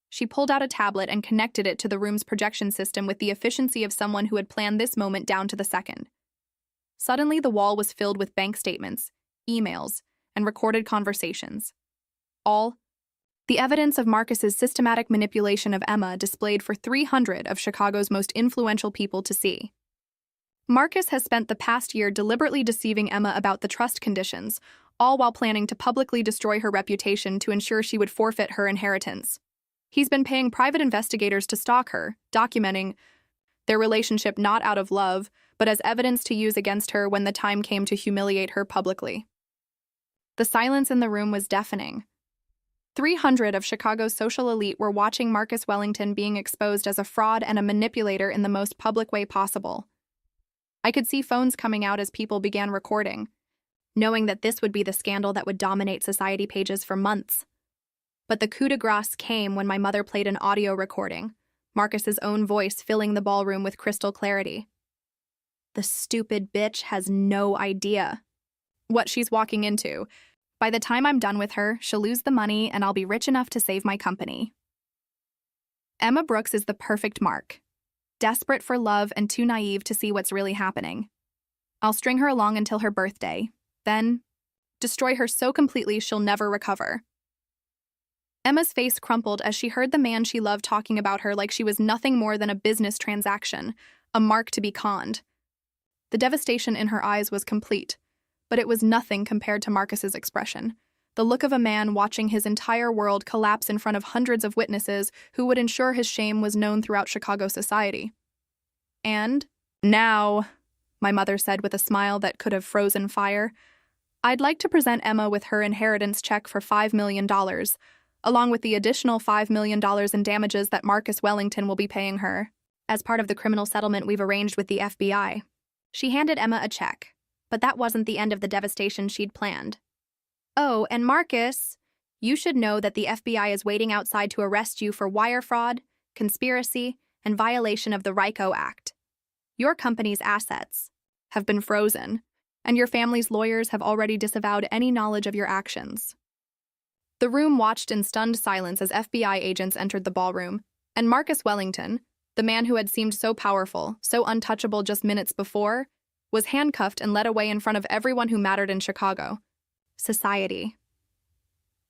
She pulled out a tablet and connected it to the room's projection system with the efficiency of someone who had planned this moment down to the second. Suddenly, the wall was filled with bank statements, emails, and recorded conversations. All The evidence of Marcus's systematic manipulation of Emma displayed for 300 of Chicago's most influential people to see. Marcus has spent the past year deliberately deceiving Emma about the trust conditions, all while planning to publicly destroy her reputation to ensure she would forfeit her inheritance. He's been paying private investigators to stalk her, documenting their relationship not out of love, but as evidence to use against her when the time came to humiliate her publicly. The silence in the room was deafening. 300 of Chicago's social elite were watching Marcus Wellington being exposed as a fraud and a manipulator in the most public way possible. I could see phones coming out as people began recording, knowing that this would be the scandal that would dominate society pages for months. But the coup de grace came when my mother played an audio recording, Marcus's own voice filling the ballroom with crystal clarity. The stupid bitch has no idea what she's walking into. By the time I'm done with her, she'll lose the money and I'll be rich enough to save my company. Emma Brooks is the perfect mark. Desperate for love and too naive to see what's really happening. I'll string her along until her birthday, then destroy her so completely she'll never recover. Emma's face crumpled as she heard the man she loved talking about her like she was nothing more than a business transaction, a mark to be conned. The devastation in her eyes was complete, but it was nothing compared to Marcus's expression, the look of a man watching his entire world collapse in front of hundreds of witnesses who would ensure his shame was known throughout Chicago society. And now, my mother said with a smile that could have frozen fire, I'd like to present Emma with her inheritance check for $5 million, along with the additional $5 million in damages that Marcus Wellington will be paying her, as part of the criminal settlement we've arranged with the FBI. She handed Emma a check, but that wasn't the end of the devastation she'd planned. Oh, and Marcus, you should know that the FBI is waiting outside to arrest you for wire fraud, conspiracy, and violation of the RICO Act. Your company's assets have been frozen, and your family's lawyers have already disavowed any knowledge of your actions. The room watched in stunned silence as FBI agents entered the ballroom, and Marcus Wellington, the man who had seemed so powerful, so untouchable just minutes before, was handcuffed and led away in front of everyone who mattered in Chicago. Society.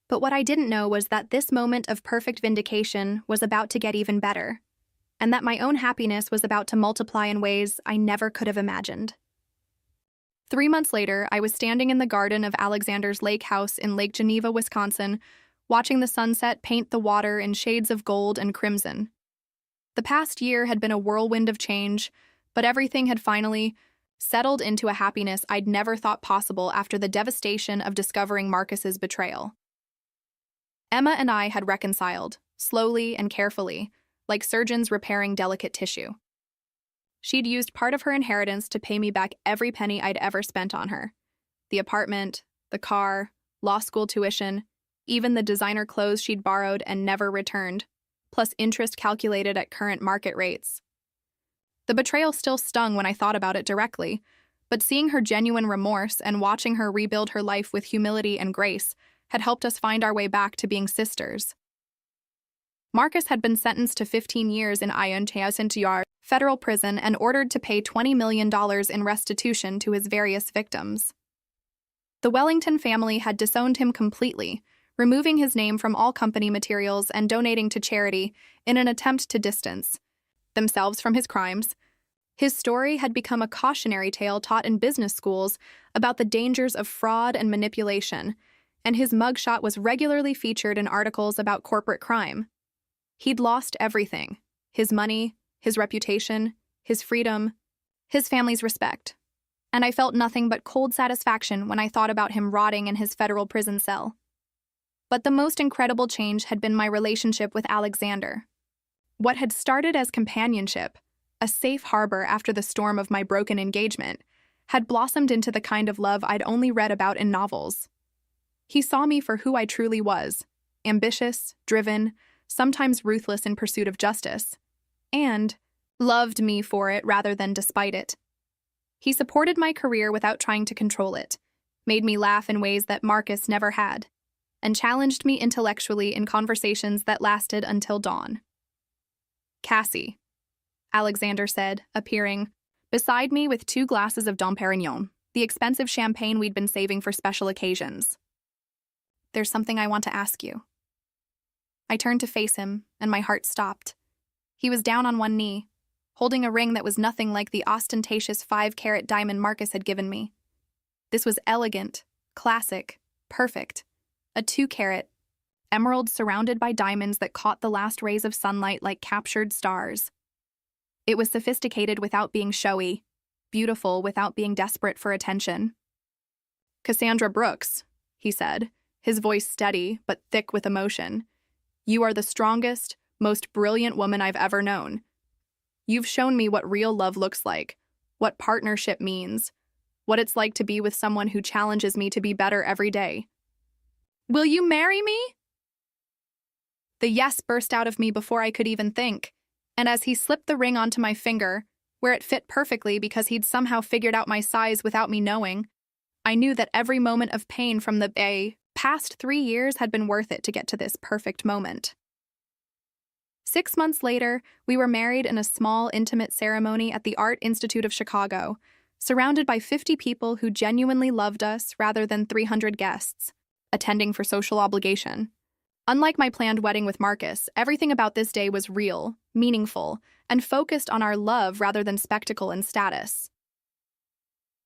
But what I didn't know was that this moment of perfect vindication was about to get even better, and that my own happiness was about to multiply in ways I never could have imagined. 3 months later, I was standing in the garden of Alexander's lake house in Lake Geneva, Wisconsin, watching the sunset paint the water in shades of gold and crimson. The past year had been a whirlwind of change, but everything had finally settled into a happiness I'd never thought possible after the devastation of discovering Marcus's betrayal. Emma and I had reconciled, slowly and carefully, like surgeons repairing delicate tissue. She'd used part of her inheritance to pay me back every penny I'd ever spent on her. The apartment, the car, law school tuition, even the designer clothes she'd borrowed and never returned, plus interest calculated at current market rates. The betrayal still stung when I thought about it directly, but seeing her genuine remorse and watching her rebuild her life with humility and grace had helped us find our way back to being sisters. Marcus had been sentenced to 15 years in Iron federal prison and ordered to pay $20 million in restitution to his various victims. The Wellington family had disowned him completely, removing his name from all company materials and donating to charity in an attempt to distance themselves from his crimes. His story had become a cautionary tale taught in business schools about the dangers of fraud and manipulation, and his mugshot was regularly featured in articles about corporate crime. He'd lost everything: his money, his reputation, his freedom, his family's respect. And I felt nothing but cold satisfaction when I thought about him rotting in his federal prison cell. But the most incredible change had been my relationship with Alexander. What had started as companionship, a safe harbor after the storm of my broken engagement, had blossomed into the kind of love I'd only read about in novels. He saw me for who I truly was: ambitious, driven, sometimes ruthless in pursuit of justice, and loved me for it rather than despite it. He supported my career without trying to control it, made me laugh in ways that Marcus never had, and challenged me intellectually in conversations that lasted until dawn. "Cassie," Alexander said, appearing beside me with 2 glasses of Dom Perignon, the expensive champagne we'd been saving for special occasions. "There's something I want to ask you." I turned to face him, and my heart stopped. He was down on one knee, holding a ring that was nothing like the ostentatious 5-carat diamond Marcus had given me. This was elegant, classic, perfect. A 2-carat emerald surrounded by diamonds that caught the last rays of sunlight like captured stars. It was sophisticated without being showy, beautiful without being desperate for attention. "Cassandra Brooks," he said, his voice steady but thick with emotion. "You are the strongest, most brilliant woman I've ever known. You've shown me what real love looks like, what partnership means, what it's like to be with someone who challenges me to be better every day. Will you marry me?" The yes burst out of me before I could even think, and as he slipped the ring onto my finger, where it fit perfectly because he'd somehow figured out my size without me knowing, I knew that every moment of pain from the past 3 years had been worth it to get to this perfect moment. 6 months later, we were married in a small, intimate ceremony at the Art Institute of Chicago, surrounded by 50 people who genuinely loved us rather than 300 guests, attending for social obligation. Unlike my planned wedding with Marcus, everything about this day was real, meaningful, and focused on our love rather than spectacle and status.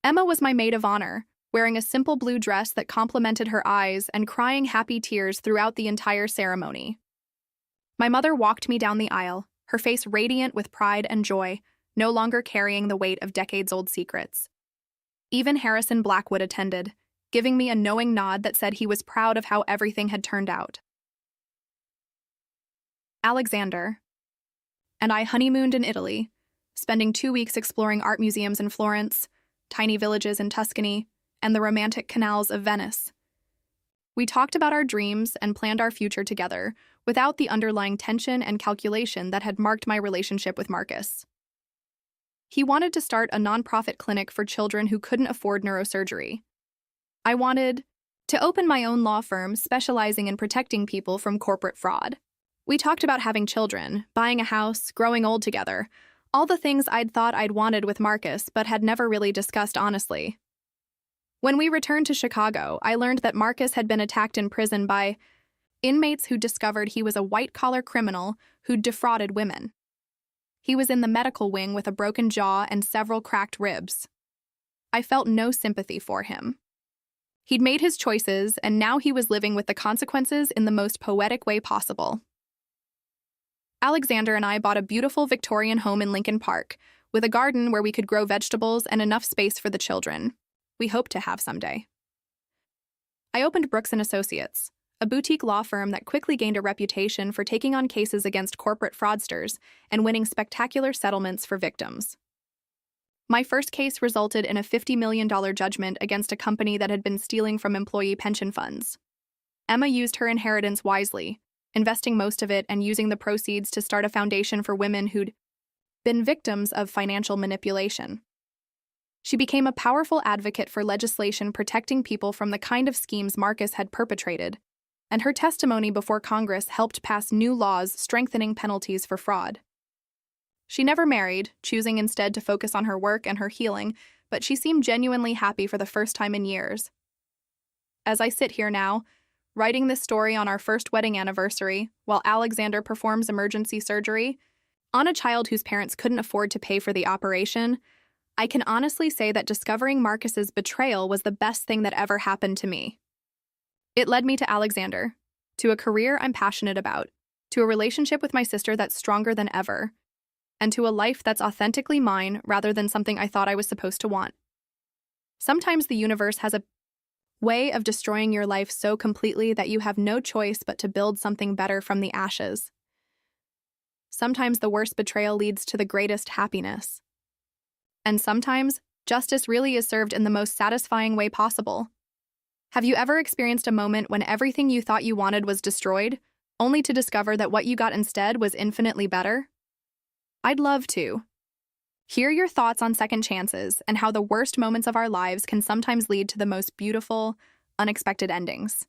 Emma was my maid of honor, wearing a simple blue dress that complemented her eyes and crying happy tears throughout the entire ceremony. My mother walked me down the aisle, her face radiant with pride and joy, no longer carrying the weight of decades-old secrets. Even Harrison Blackwood attended, giving me a knowing nod that said he was proud of how everything had turned out. Alexander and I honeymooned in Italy, spending 2 weeks exploring art museums in Florence, tiny villages in Tuscany, and the romantic canals of Venice. We talked about our dreams and planned our future together, without the underlying tension and calculation that had marked my relationship with Marcus. He wanted to start a nonprofit clinic for children who couldn't afford neurosurgery. I wanted to open my own law firm specializing in protecting people from corporate fraud. We talked about having children, buying a house, growing old together, all the things I'd thought I'd wanted with Marcus but had never really discussed honestly. When we returned to Chicago, I learned that Marcus had been attacked in prison by inmates who discovered he was a white-collar criminal who'd defrauded women. He was in the medical wing with a broken jaw and several cracked ribs. I felt no sympathy for him. He'd made his choices, and now he was living with the consequences in the most poetic way possible. Alexander and I bought a beautiful Victorian home in Lincoln Park, with a garden where we could grow vegetables and enough space for the children we hope to have someday. I opened Brooks & Associates, a boutique law firm that quickly gained a reputation for taking on cases against corporate fraudsters and winning spectacular settlements for victims. My first case resulted in a $50 million judgment against a company that had been stealing from employee pension funds. Emma used her inheritance wisely, investing most of it and using the proceeds to start a foundation for women who'd been victims of financial manipulation. She became a powerful advocate for legislation protecting people from the kind of schemes Marcus had perpetrated, and her testimony before Congress helped pass new laws strengthening penalties for fraud. She never married, choosing instead to focus on her work and her healing, but she seemed genuinely happy for the first time in years. As I sit here now, writing this story on our first wedding anniversary, while Alexander performs emergency surgery on a child whose parents couldn't afford to pay for the operation, I can honestly say that discovering Marcus's betrayal was the best thing that ever happened to me. It led me to Alexander, to a career I'm passionate about, to a relationship with my sister that's stronger than ever, and to a life that's authentically mine rather than something I thought I was supposed to want. Sometimes the universe has a way of destroying your life so completely that you have no choice but to build something better from the ashes. Sometimes the worst betrayal leads to the greatest happiness. And sometimes, justice really is served in the most satisfying way possible. Have you ever experienced a moment when everything you thought you wanted was destroyed, only to discover that what you got instead was infinitely better? I'd love to hear your thoughts on second chances and how the worst moments of our lives can sometimes lead to the most beautiful, unexpected endings.